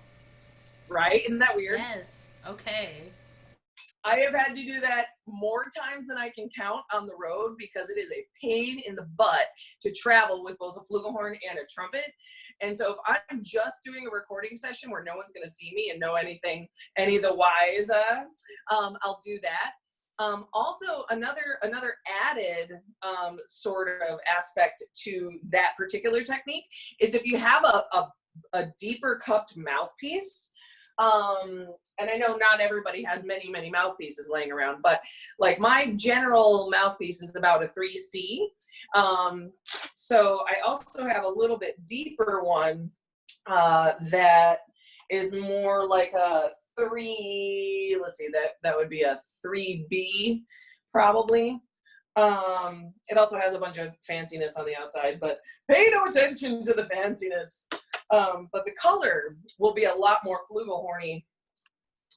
Right? Isn't that weird? Yes. Okay. I have had to do that more times than I can count on the road because it is a pain in the butt to travel with both a flugelhorn and a trumpet. And so if I'm just doing a recording session where no one's going to see me and know anything, any of the whys, I'll do that. Also, another added sort of aspect to that particular technique is if you have a deeper cupped mouthpiece. And I know not everybody has many mouthpieces laying around, but like my general mouthpiece is about a 3C. So I also have a little bit deeper one that is more like a 3, let's see, that would be a 3B probably. It also has a bunch of fanciness on the outside, but pay no attention to the fanciness. But the color will be a lot more flugelhorny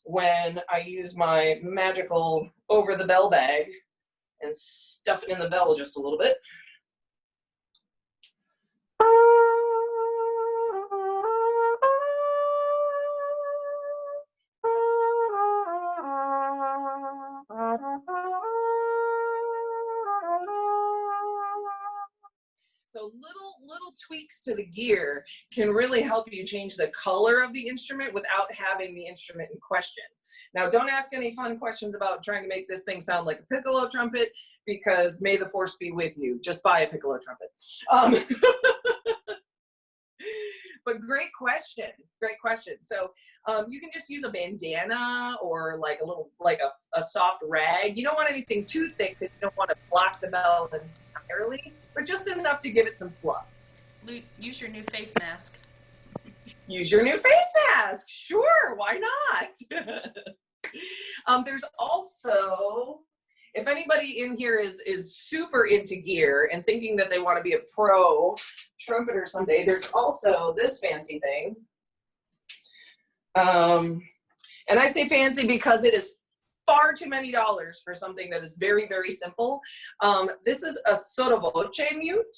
when I use my magical over the bell bag and stuff it in the bell just a little bit. So little tweaks to the gear can really help you change the color of the instrument without having the instrument in question. Now, don't ask any fun questions about trying to make this thing sound like a piccolo trumpet, because may the force be with you. Just buy a piccolo trumpet. But great question. Great question. So you can just use a bandana or like a little, like a soft rag. You don't want anything too thick because you don't want to block the bell entirely, but just enough to give it some fluff. Use your new face mask. Use your new face mask. Sure, why not? There's also, if anybody in here is super into gear and thinking that they want to be a pro trumpeter someday, there's also this fancy thing. And I say fancy because it is far too many dollars for something that is very, very simple. This is a sottovoce mute.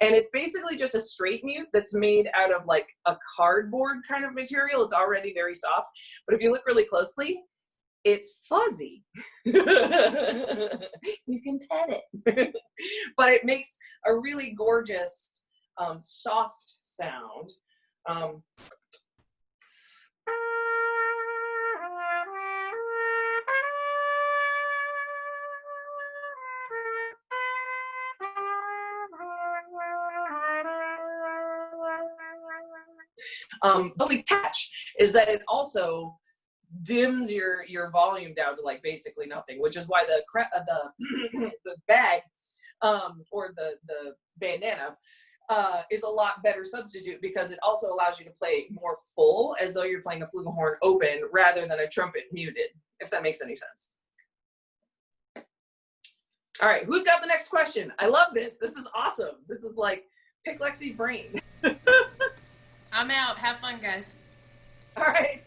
And it's basically just a straight mute that's made out of like a cardboard kind of material. It's already very soft. But if you look really closely, it's fuzzy. You can pet it. But it makes a really gorgeous, soft sound. The only catch is that it also dims your volume down to like basically nothing, which is why the bag or the bandana is a lot better substitute, because it also allows you to play more full as though you're playing a flugelhorn open rather than a trumpet muted, if that makes any sense. All right, who's got the next question? I love this. This is awesome. This is like pick Lexi's brain. I'm out. Have fun, guys. All right.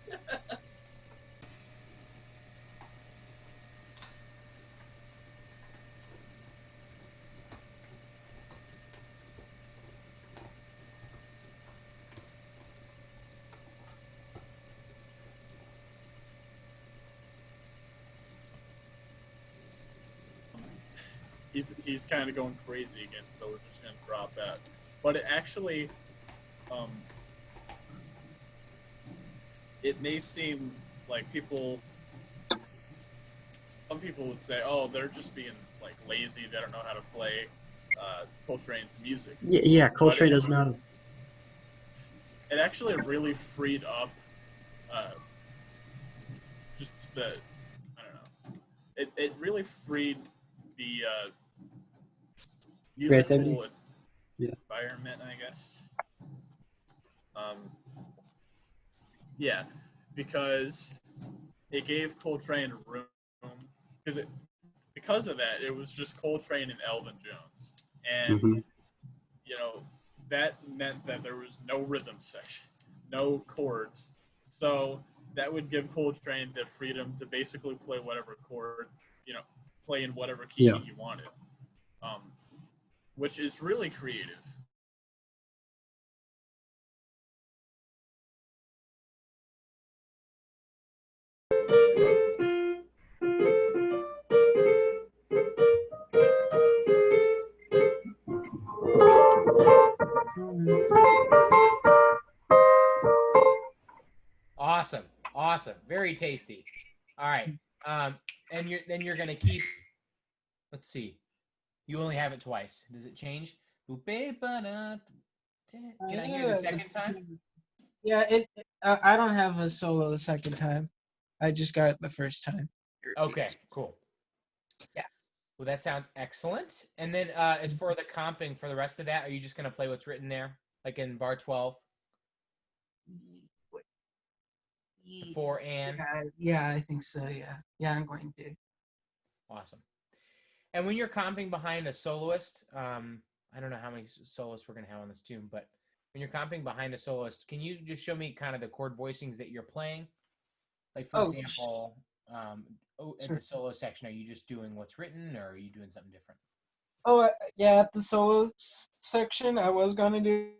He's kind of going crazy again, so we're just gonna drop that. But it actually, it may seem like some people would say, oh, they're just being like lazy, they don't know how to play Coltrane's music. Yeah, Coltrane does not. It actually really freed up just the, I don't know, it really freed the musical environment, I guess. Yeah, because it gave Coltrane room, because of that, it was just Coltrane and Elvin Jones. And, you know, that meant that there was no rhythm section, no chords. So that would give Coltrane the freedom to basically play whatever chord, you know, play in whatever key he wanted, which is really creative. Awesome, awesome, very tasty. All right, and you're gonna keep. Let's see. You only have it twice. Does it change? Can I hear the second time? Yeah, I don't have a solo the second time. I just got it the first time. Okay, cool. Yeah. Well, that sounds excellent. And then as for the comping for the rest of that, are you just gonna play what's written there, like in bar 12? For and. Yeah, I think so. Yeah, I'm going to. Awesome. And when you're comping behind a soloist, I don't know how many soloists we're going to have on this tune, but when you're comping behind a soloist, can you just show me kind of the chord voicings that you're playing? Like, for example, at the solo section, are you just doing what's written, or are you doing something different? Oh, yeah, at the solo section, I was going to do...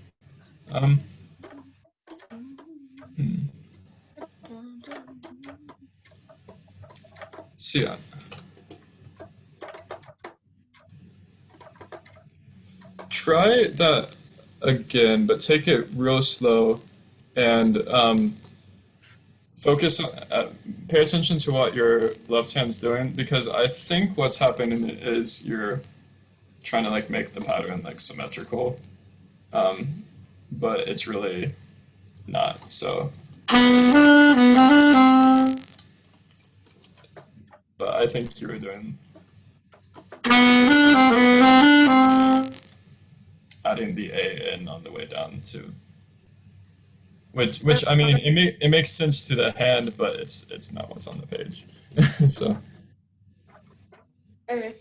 So yeah. Try that again, but take it real slow and focus on, pay attention to what your left hand's doing, because I think what's happening is you're trying to like make the pattern like symmetrical, but it's really not. So, but I think you were doing adding the A in on the way down too. Which I mean, it makes sense to the hand, but it's not what's on the page. So. Okay.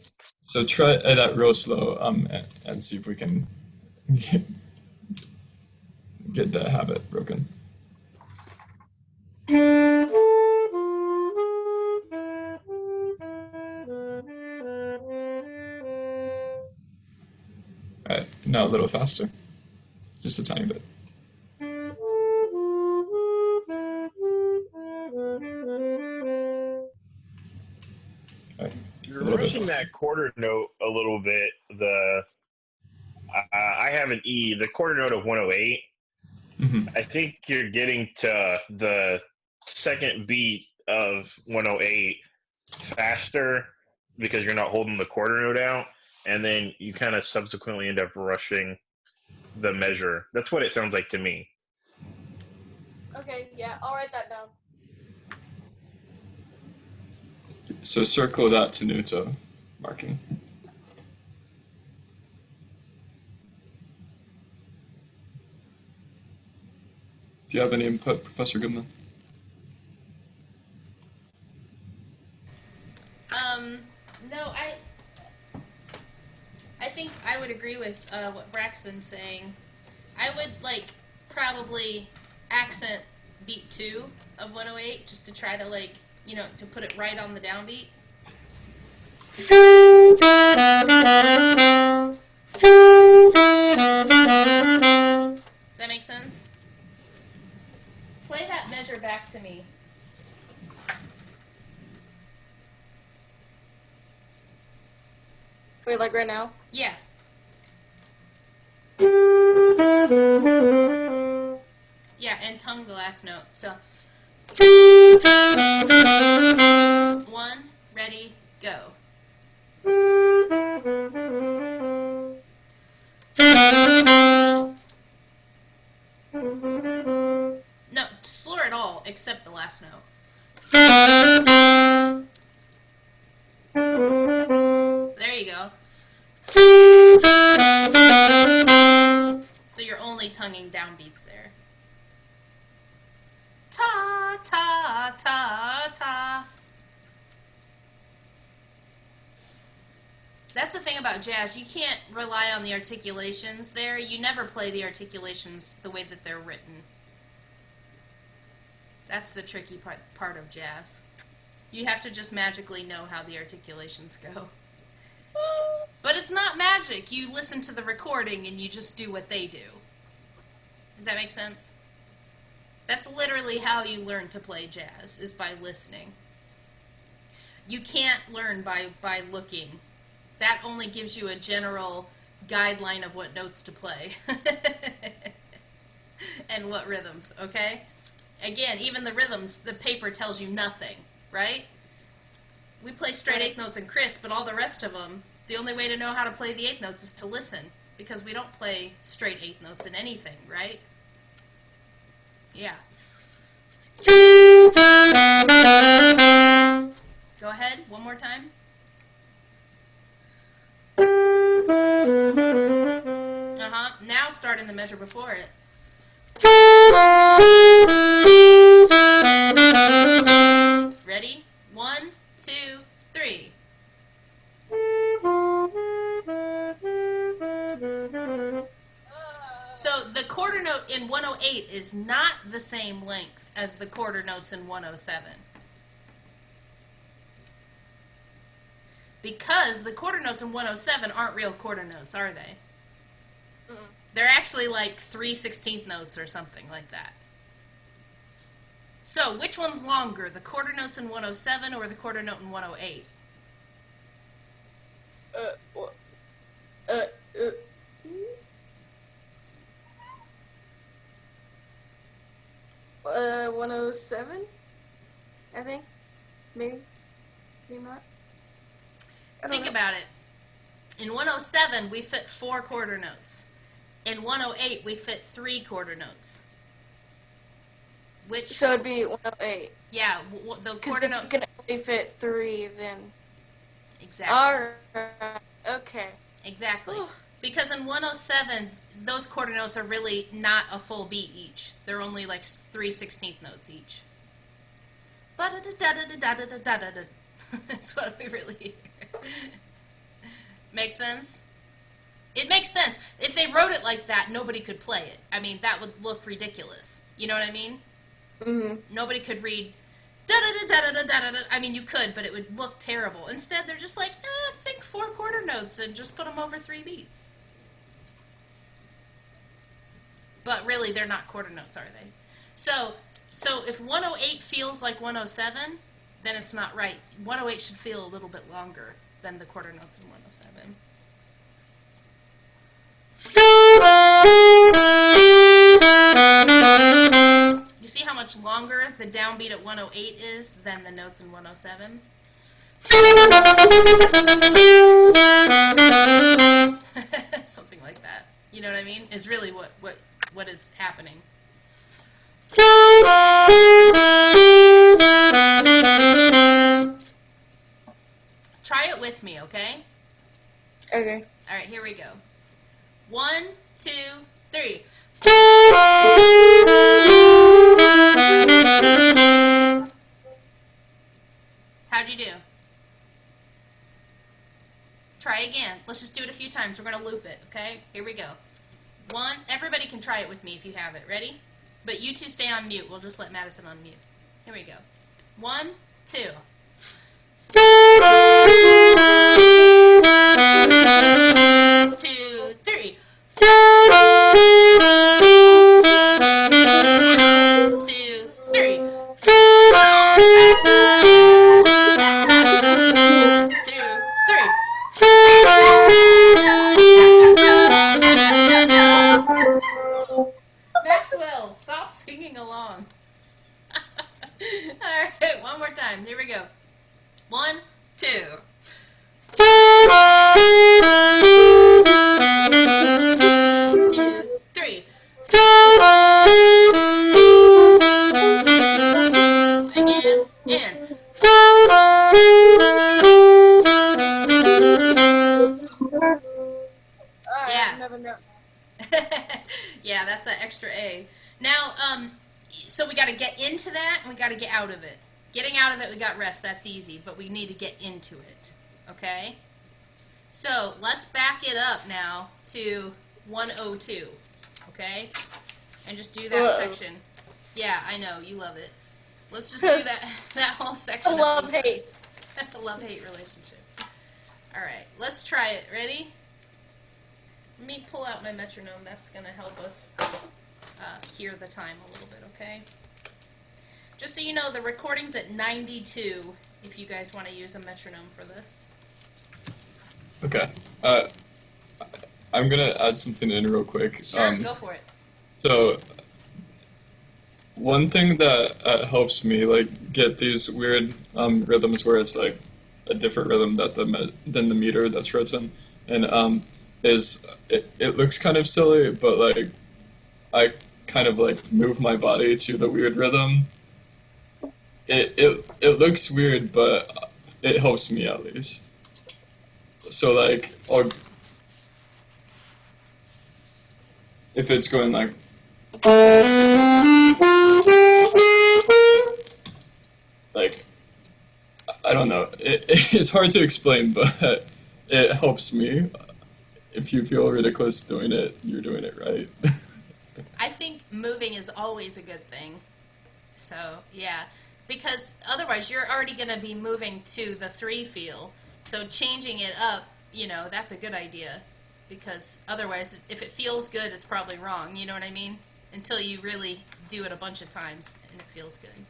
So try that real slow, and see if we can get that habit broken. All right, now a little faster, just a tiny bit. All right, You're rushing that quarter note a little bit. I have an E, the quarter note of 108. I think you're getting to the second beat of 108 faster because you're not holding the quarter note out, and then you kind of subsequently end up rushing the measure. That's what it sounds like to me. Okay, yeah, I'll write that down. So circle that tenuto marking. Do you have any input, Professor Goodman? No, I think I would agree with what Braxton's saying. I would probably accent beat 2 of 108 just to try to to put it right on the downbeat. Does that make sense? Play that measure back to me. Wait, like right now? Yeah. Yeah, and tongue the last note. So 1, ready, go. No, slur it all except the last note. There you go. So you're only tonguing downbeats there. Ta, ta, ta, ta. That's the thing about jazz. You can't rely on the articulations there. You never play the articulations the way that they're written. That's the tricky part of jazz. You have to just magically know how the articulations go. But it's not magic. You listen to the recording and you just do what they do. Does that make sense? That's literally how you learn to play jazz, is by listening. You can't learn by looking. That only gives you a general guideline of what notes to play. And what rhythms, okay? Again, even the rhythms, the paper tells you nothing, right? We play straight 8th notes in Chris, but all the rest of them, the only way to know how to play the 8th notes is to listen, because we don't play straight 8th notes in anything, right? Yeah. Go ahead, one more time. Now start in the measure before it. Ready? 1, 2, 3. So the quarter note in 108 is not the same length as the quarter notes in 107. Because the quarter notes in 107 aren't real quarter notes, are they? They're actually like 3/16 notes or something like that. So which one's longer, the quarter notes in 107 or the quarter note in 108? 107, I think. Maybe not. Think about it. In 107, we fit 4 quarter notes. In 108, we fit 3 quarter notes. Which? So it'd be 108. Yeah, the quarter note. If you can only fit 3, then. Exactly. Alright. Okay. Exactly. Because in 107, those quarter notes are really not a full beat each. They're only like 3 16th notes each. That's what we really hear. Make sense? It makes sense. If they wrote it like that, nobody could play it. I mean, that would look ridiculous. You know what I mean? Mm-hmm. Nobody could read da-da-da-da-da-da-da-da. I mean, you could, but it would look terrible. Instead, they're just like, think 4 quarter notes and just put them over 3 beats. But really, they're not quarter notes, are they? So if 108 feels like 107, then it's not right. 108 should feel a little bit longer than the quarter notes in 107. You see how much longer the downbeat at 108 is than the notes in 107? Something like that. You know what I mean? Is really what is happening. Try it with me, okay? Okay. All right, here we go. 1, 2, 3. How'd you do? Try again. Let's just do it a few times. We're going to loop it, okay? Here we go. 1. Everybody can try it with me if you have it. Ready? But you two stay on mute. We'll just let Madison on mute. Here we go. 1, 2. 2, 3. 2, 3. 2, 3. Maxwell, stop singing along. All right, one more time. Here we go. 1, 2. 2, 3. Again, and. Yeah. Never know. Yeah, that's that extra A. Now, so we got to get into that and we got to get out of it. Getting out of it, we got rest. That's easy, but we need to get into it. Okay? So let's back it up now to 102. Okay? And just do that section. Yeah, I know. You love it. Let's just do that whole section. A love-hate. That's a love-hate relationship. All right. Let's try it. Ready? Let me pull out my metronome. That's going to help us hear the time a little bit, okay? Just so you know, the recording's at 92 if you guys want to use a metronome for this. Okay. I'm going to add something in real quick. Sure, go for it. So, one thing that helps me like get these weird rhythms where it's like a different rhythm than the meter that's written, and is it looks kind of silly, but like I kind of like move my body to the weird rhythm. It looks weird, but it helps me at least. So like if it's going like I don't know. It's hard to explain, but it helps me. If you feel ridiculous doing it, you're doing it right. I think moving is always a good thing. So, yeah. Because otherwise you're already going to be moving to the 3 feel. So changing it up, that's a good idea. Because otherwise, if it feels good, it's probably wrong. You know what I mean? Until you really do it a bunch of times and it feels good.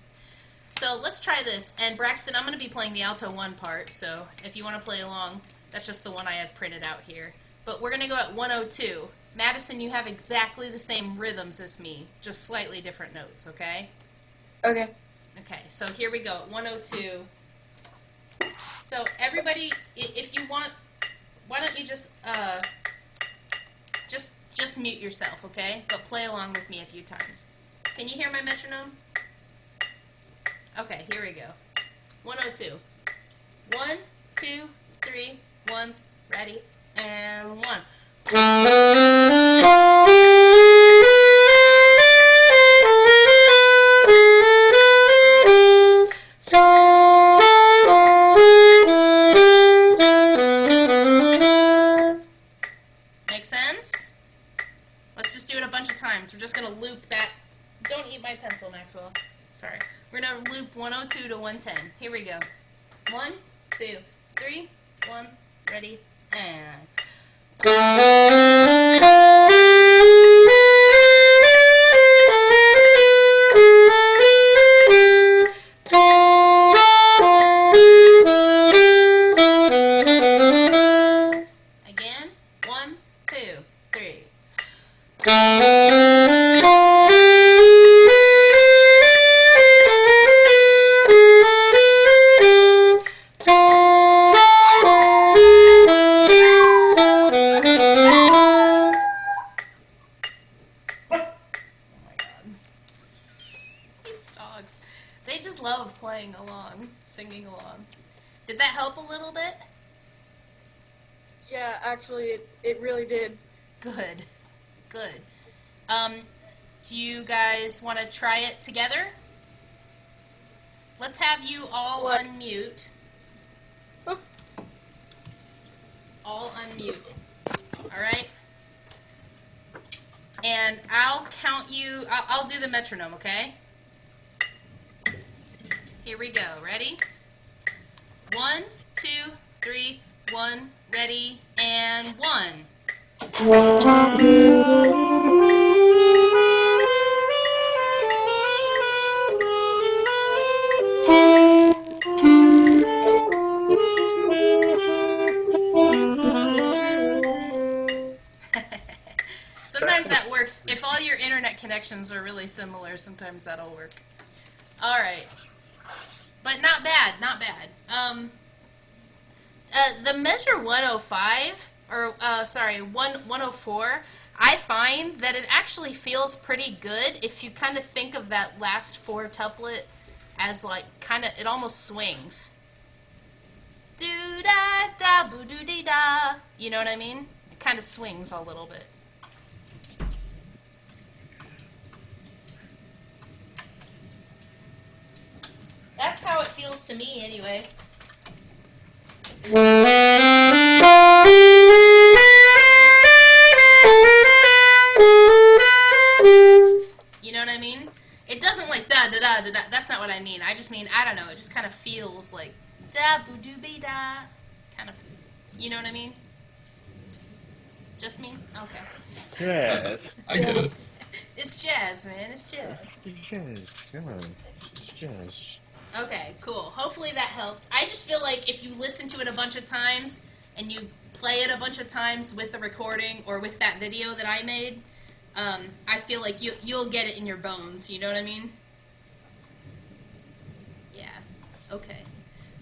So let's try this. And Braxton, I'm going to be playing the alto 1 part. So if you want to play along, that's just the one I have printed out here. But we're going to go at 102. Madison, you have exactly the same rhythms as me, just slightly different notes, okay? Okay. Okay, so here we go at 102. So everybody, if you want, why don't you just mute yourself, okay? But play along with me a few times. Can you hear my metronome? Okay, here we go. 102. 1, 2, 3, 1, ready, and 1. Make sense? Let's just do it a bunch of times. We're just going to loop that. Don't eat my pencil, Maxwell. Sorry. We're going to loop 102 to 110. Here we go. 1, 2, 3, 1, ready, and... Again, 1, 2, 3. These dogs, they just love playing along, singing along. Did that help a little bit? Yeah, actually, it really did. Good. Good. Do you guys want to try it together? Let's have you all unmute. All unmute. All right? And I'll count you. I'll do the metronome, okay? Here we go. Ready? 1, 2, 3, 1, ready, and 1. Sometimes that works. If all your internet connections are really similar, sometimes that'll work. All right. But not bad, not bad. The measure 105, or sorry, 104, I find that it actually feels pretty good if you kind of think of that last 4 tuplet as like kind of, it almost swings. Do da da boo doo dee da. You know what I mean? It kind of swings a little bit. That's how it feels to me, anyway. You know what I mean? It doesn't like da da da da da. That's not what I mean. I just mean, I don't know. It just kind of feels like da boo doo be da. Kind of. You know what I mean? Just me? Okay. Jazz. I get it. It's jazz, man. It's jazz. Jazz. Come on. Jazz. Okay, cool. Hopefully that helped. I just feel like if you listen to it a bunch of times and you play it a bunch of times with the recording or with that video that I made, I feel like you'll get it in your bones. You know what I mean? Yeah. Okay.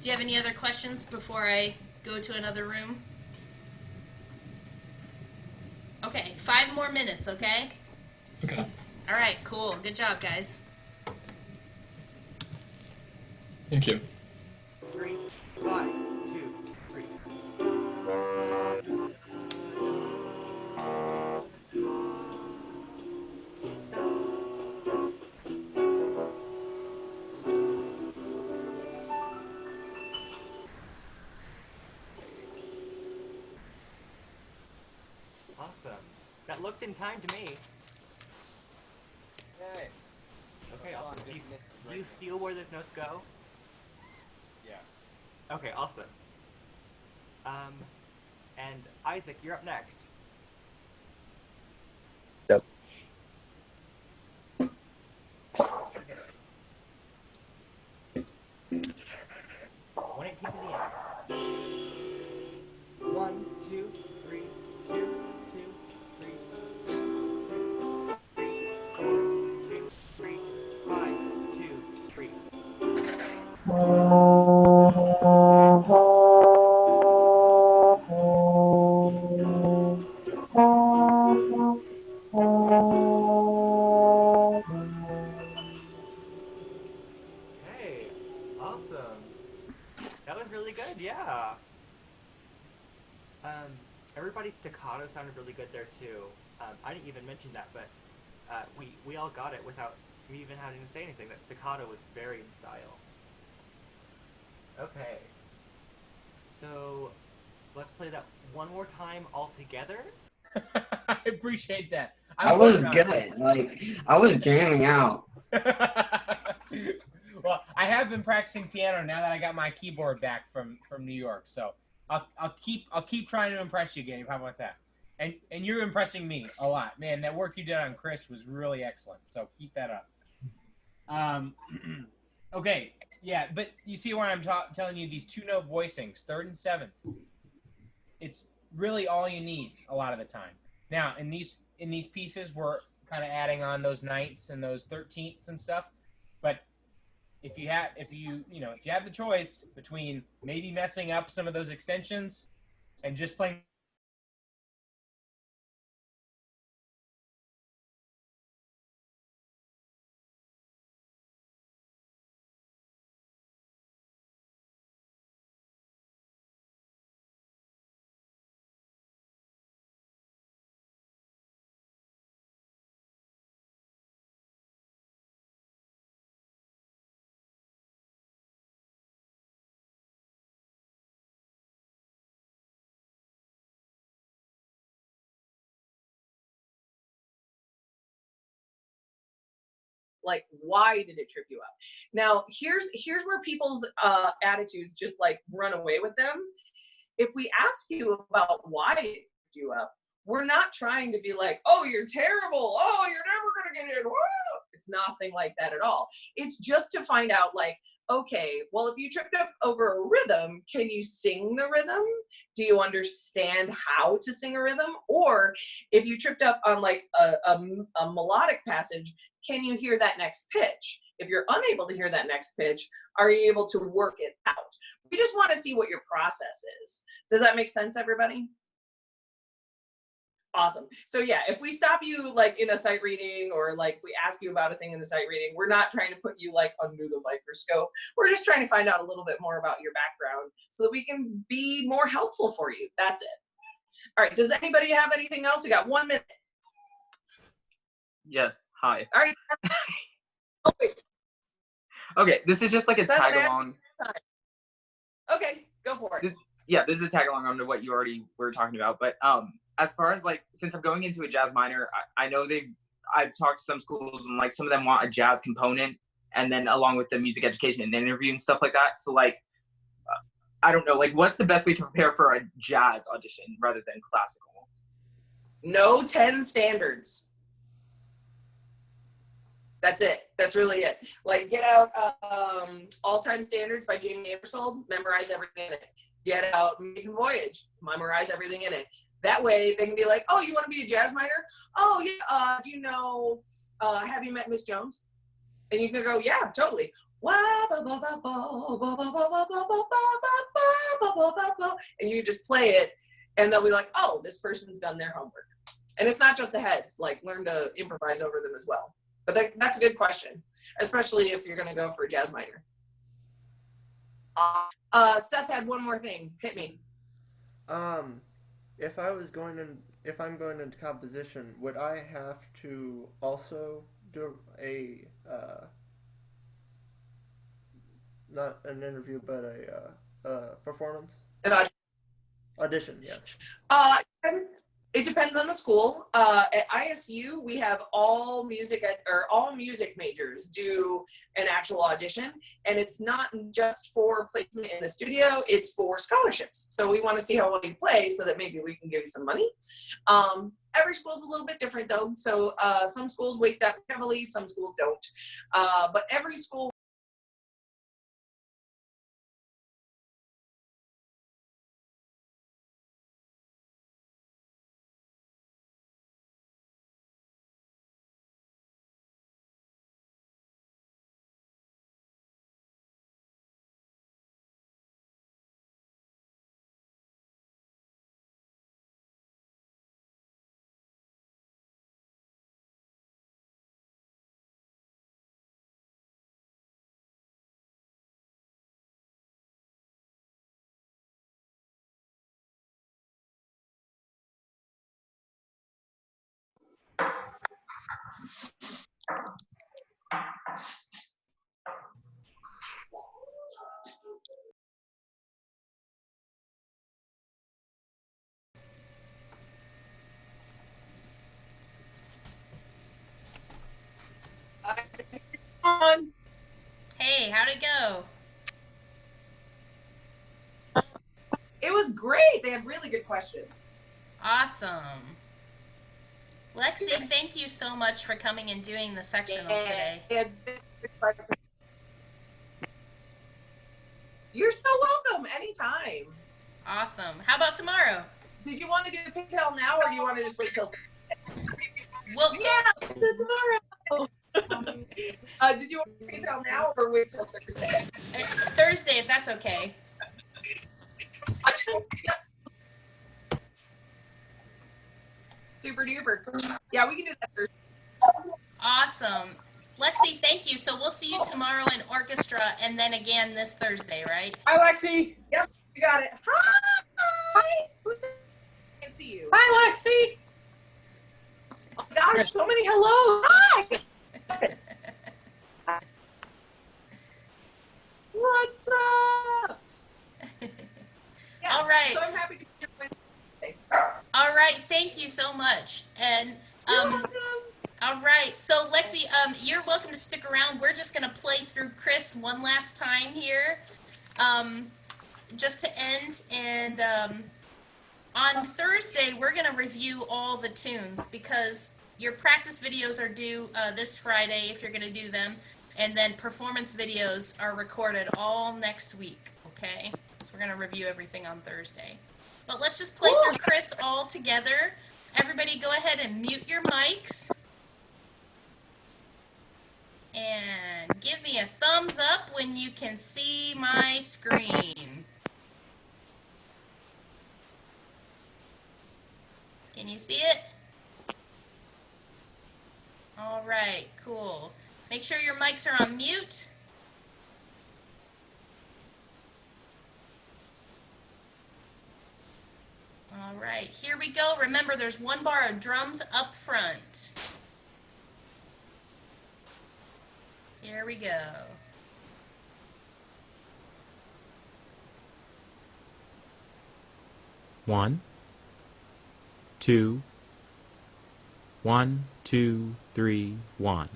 Do you have any other questions before I go to another room? Okay, 5 more minutes, okay? Okay. All right, cool. Good job, guys. Thank you. 3, 5, 2, 3. Awesome. That looked in time to me. Yay. Okay, Sean awesome. just missed the Do you greatness. feel where those notes go? Yeah. Okay, awesome. And Isaac, you're up next. Yep. When it came to the end. 1, 2, 3, 2, 2, 3, 2, 2, 3, 5, 2, 3. Okay, That was really good, yeah. Everybody's staccato sounded really good there too. I didn't even mention that, but we all got it without me even having to say anything. That staccato was very in style. Okay. So, let's play that one more time all together. I appreciate that. I was good. Like, I was jamming out. Well, I have been practicing piano now that I got my keyboard back from New York. So I'll keep trying to impress you, Gabe. How about that? And you're impressing me a lot, man. That work you did on Chris was really excellent. So keep that up. Okay, yeah, but you see why I'm telling you these 2-note voicings, third and seventh. It's really all you need a lot of the time. Now, in these pieces, we're kind of adding on those ninths and those 13ths and stuff. But if you have the choice between maybe messing up some of those extensions and just playing like, why did it trip you up? Now, here's where people's attitudes just like run away with them. If we ask you about why it tripped you up, we're not trying to be like, oh, you're terrible, oh, you're never gonna get in. Woo! It's nothing like that at all. It's just to find out, like, okay, well, if you tripped up over a rhythm, can you sing the rhythm? Do you understand how to sing a rhythm? Or if you tripped up on like a melodic passage, can you hear that next pitch? If you're unable to hear that next pitch, are you able to work it out? We just want to see what your process is. Does that make sense, everybody? Awesome. So yeah, if we stop you like in a sight reading, or like if we ask you about a thing in the sight reading, we're not trying to put you like under the microscope. We're just trying to find out a little bit more about your background so that we can be more helpful for you. That's it. All right. Does anybody have anything else? We got 1 minute. Yes. Hi. All right. Okay, this is just like a tag along. Okay, go for it. Yeah, this is a tag along on to what you already were talking about. But as far as like, since I'm going into a jazz minor, I know I've talked to some schools and like some of them want a jazz component, and then along with the music education and interview and stuff like that. So like, I don't know, like what's the best way to prepare for a jazz audition rather than classical? No 10 standards. That's it. That's really it. Like, get out All-Time Standards by Jamie Aebersold, memorize everything in it. Get out Maiden Voyage, memorize everything in it. That way they can be like, oh, you want to be a jazz minor? Oh, yeah. Do you know, Have You Met Miss Jones? And you can go, yeah, totally. And you just play it, and they'll be like, oh, this person's done their homework. And it's not just the heads, like learn to improvise over them as well. But that's a good question, especially if you're going to go for a jazz minor. Seth had one more thing. Hit me. If I'm going into composition, would I have to also do a not an interview, but a performance? An audition, yes. It depends on the school. At ISU, we have all music majors do an actual audition, and it's not just for placement in the studio, it's for scholarships. So we want to see how well you play so that maybe we can give you some money. Every school is a little bit different though. So some schools weight that heavily, some schools don't. But every school Hey, how'd it go? It was great. They had really good questions. Awesome. Lexi, thank you so much for coming and doing the sectional today. You're so welcome. Anytime. Awesome. How about tomorrow? Did you want to do the PayPal now, or do you want to just wait till? Well, yeah, tomorrow. Did you want to PayPal now, or wait till Thursday? Thursday, if that's okay. Super duper. Yeah, we can do that Thursday. Awesome. Lexi, thank you. So we'll see you tomorrow in orchestra and then again this Thursday, right? Hi, Lexi. Yep, you got it. Hi. Can't see you. Hi, Lexi. Oh my gosh, so many hellos. Hi. What's up? Yeah, all right. So I'm happy to join. All right. Thank you so much. And all right. So Lexi, you're welcome to stick around. We're just gonna play through Chris one last time here, just to end. And on Thursday, we're gonna review all the tunes because your practice videos are due this Friday if you're gonna do them, and then performance videos are recorded all next week. Okay. So we're gonna review everything on Thursday. But let's just play through Chris all together. Everybody go ahead and mute your mics. And give me a thumbs up when you can see my screen. Can you see it? All right, cool. Make sure your mics are on mute. All right, here we go. Remember, there's one bar of drums up front. Here we go. One, two, 1, 2, 3, 1.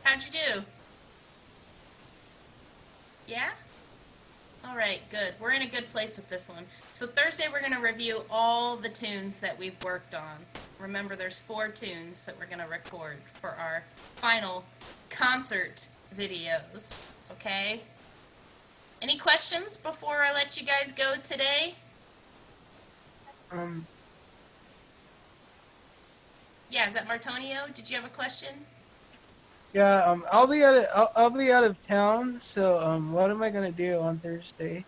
How'd you do? Yeah? All right, good. We're in a good place with this one. So Thursday we're going to review all the tunes that we've worked on. Remember, there's 4 tunes that we're going to record for our final concert videos, okay? Any questions before I let you guys go today? Yeah, is that Martonio? Did you have a question? Yeah, I'll be out of town, so what am I gonna do on Thursday?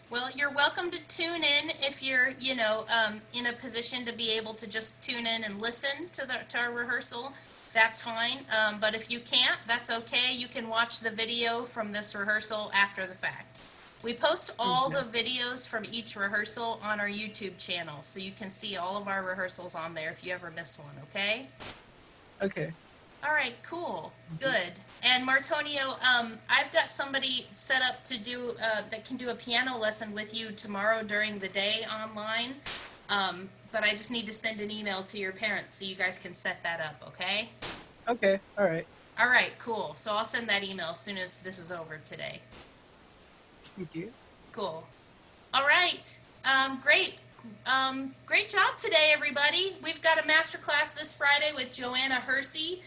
Well, you're welcome to tune in if you're, in a position to be able to just tune in and listen to our rehearsal. That's fine. But if you can't, that's okay. You can watch the video from this rehearsal after the fact. We post all the videos from each rehearsal on our YouTube channel, so you can see all of our rehearsals on there if you ever miss one, okay? Okay. All right, cool, good. And Martonio, I've got somebody set up to do that can do a piano lesson with you tomorrow during the day online. But I just need to send an email to your parents so you guys can set that up, okay? Okay. All right. All right, cool. So I'll send that email as soon as this is over today. Thank you. Cool. All right. Great. Great job today, everybody. We've got a master class this Friday with Joanna Hersey.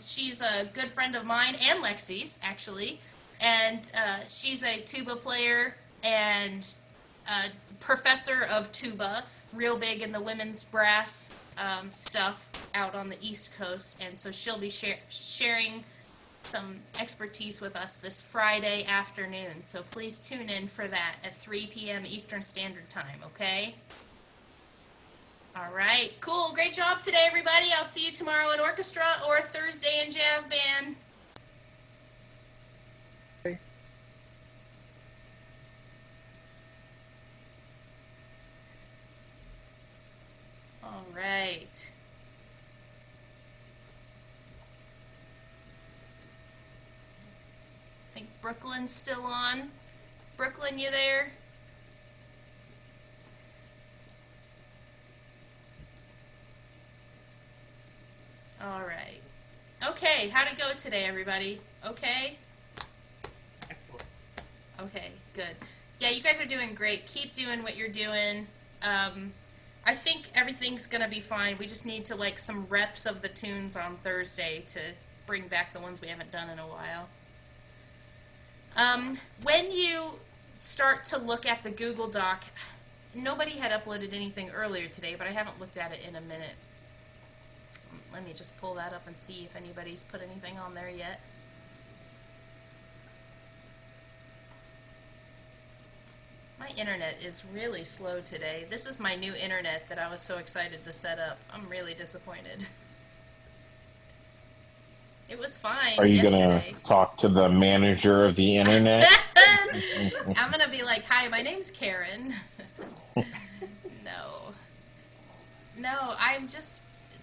She's a good friend of mine and Lexi's, actually. And she's a tuba player and a professor of tuba, real big in the women's brass stuff out on the East Coast. And so she'll be sharing some expertise with us this Friday afternoon. So please tune in for that at 3 p.m. Eastern Standard Time, okay? All right, cool. Great job today, everybody. I'll see you tomorrow in orchestra or Thursday in jazz band. Okay. All right. I think Brooklyn's still on. Brooklyn, you there? All right. Okay, how'd it go today, everybody? Okay? Excellent. Okay, good. Yeah, you guys are doing great. Keep doing what you're doing. I think everything's gonna be fine. We just need to some reps of the tunes on Thursday to bring back the ones we haven't done in a while. When you start to look at the Google Doc, nobody had uploaded anything earlier today, but I haven't looked at it in a minute. Let me just pull that up and see if anybody's put anything on there yet. My internet is really slow today. This is my new internet that I was so excited to set up. I'm really disappointed. It was fine Are you yesterday. gonna talk to the manager of the internet? I'm gonna be like, hi, my name's Karen. No,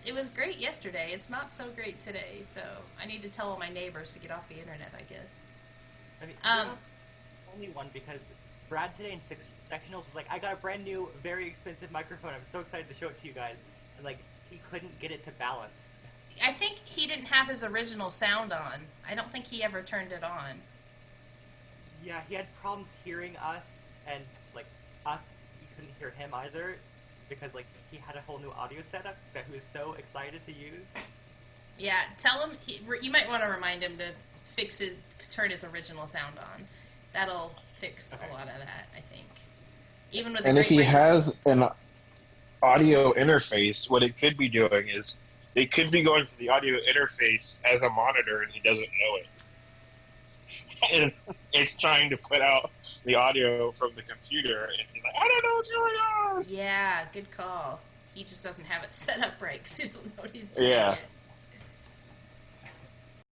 it was great yesterday. It's not so great today, so I need to tell all my neighbors to get off the internet, I guess. I mean, only one, because Brad today in sectionals was like, I got a brand new, very expensive microphone. I'm so excited to show it to you guys. And he couldn't get it to balance. I think he didn't have his original sound on. I don't think he ever turned it on. Yeah, he had problems hearing us, and us, he couldn't hear him either, because he had a whole new audio setup that he was so excited to use. Yeah, tell him, you might want to remind him to turn his original sound on. That'll fix a lot of that, I think. Even with And if he has an audio interface, what it could be doing is it could be going to the audio interface as a monitor and he doesn't know it. And it's trying to put out the audio from the computer and he's like, I don't know what's going on. Yeah, good call. He just doesn't have it set up right because he doesn't know what he's doing Yeah. yet.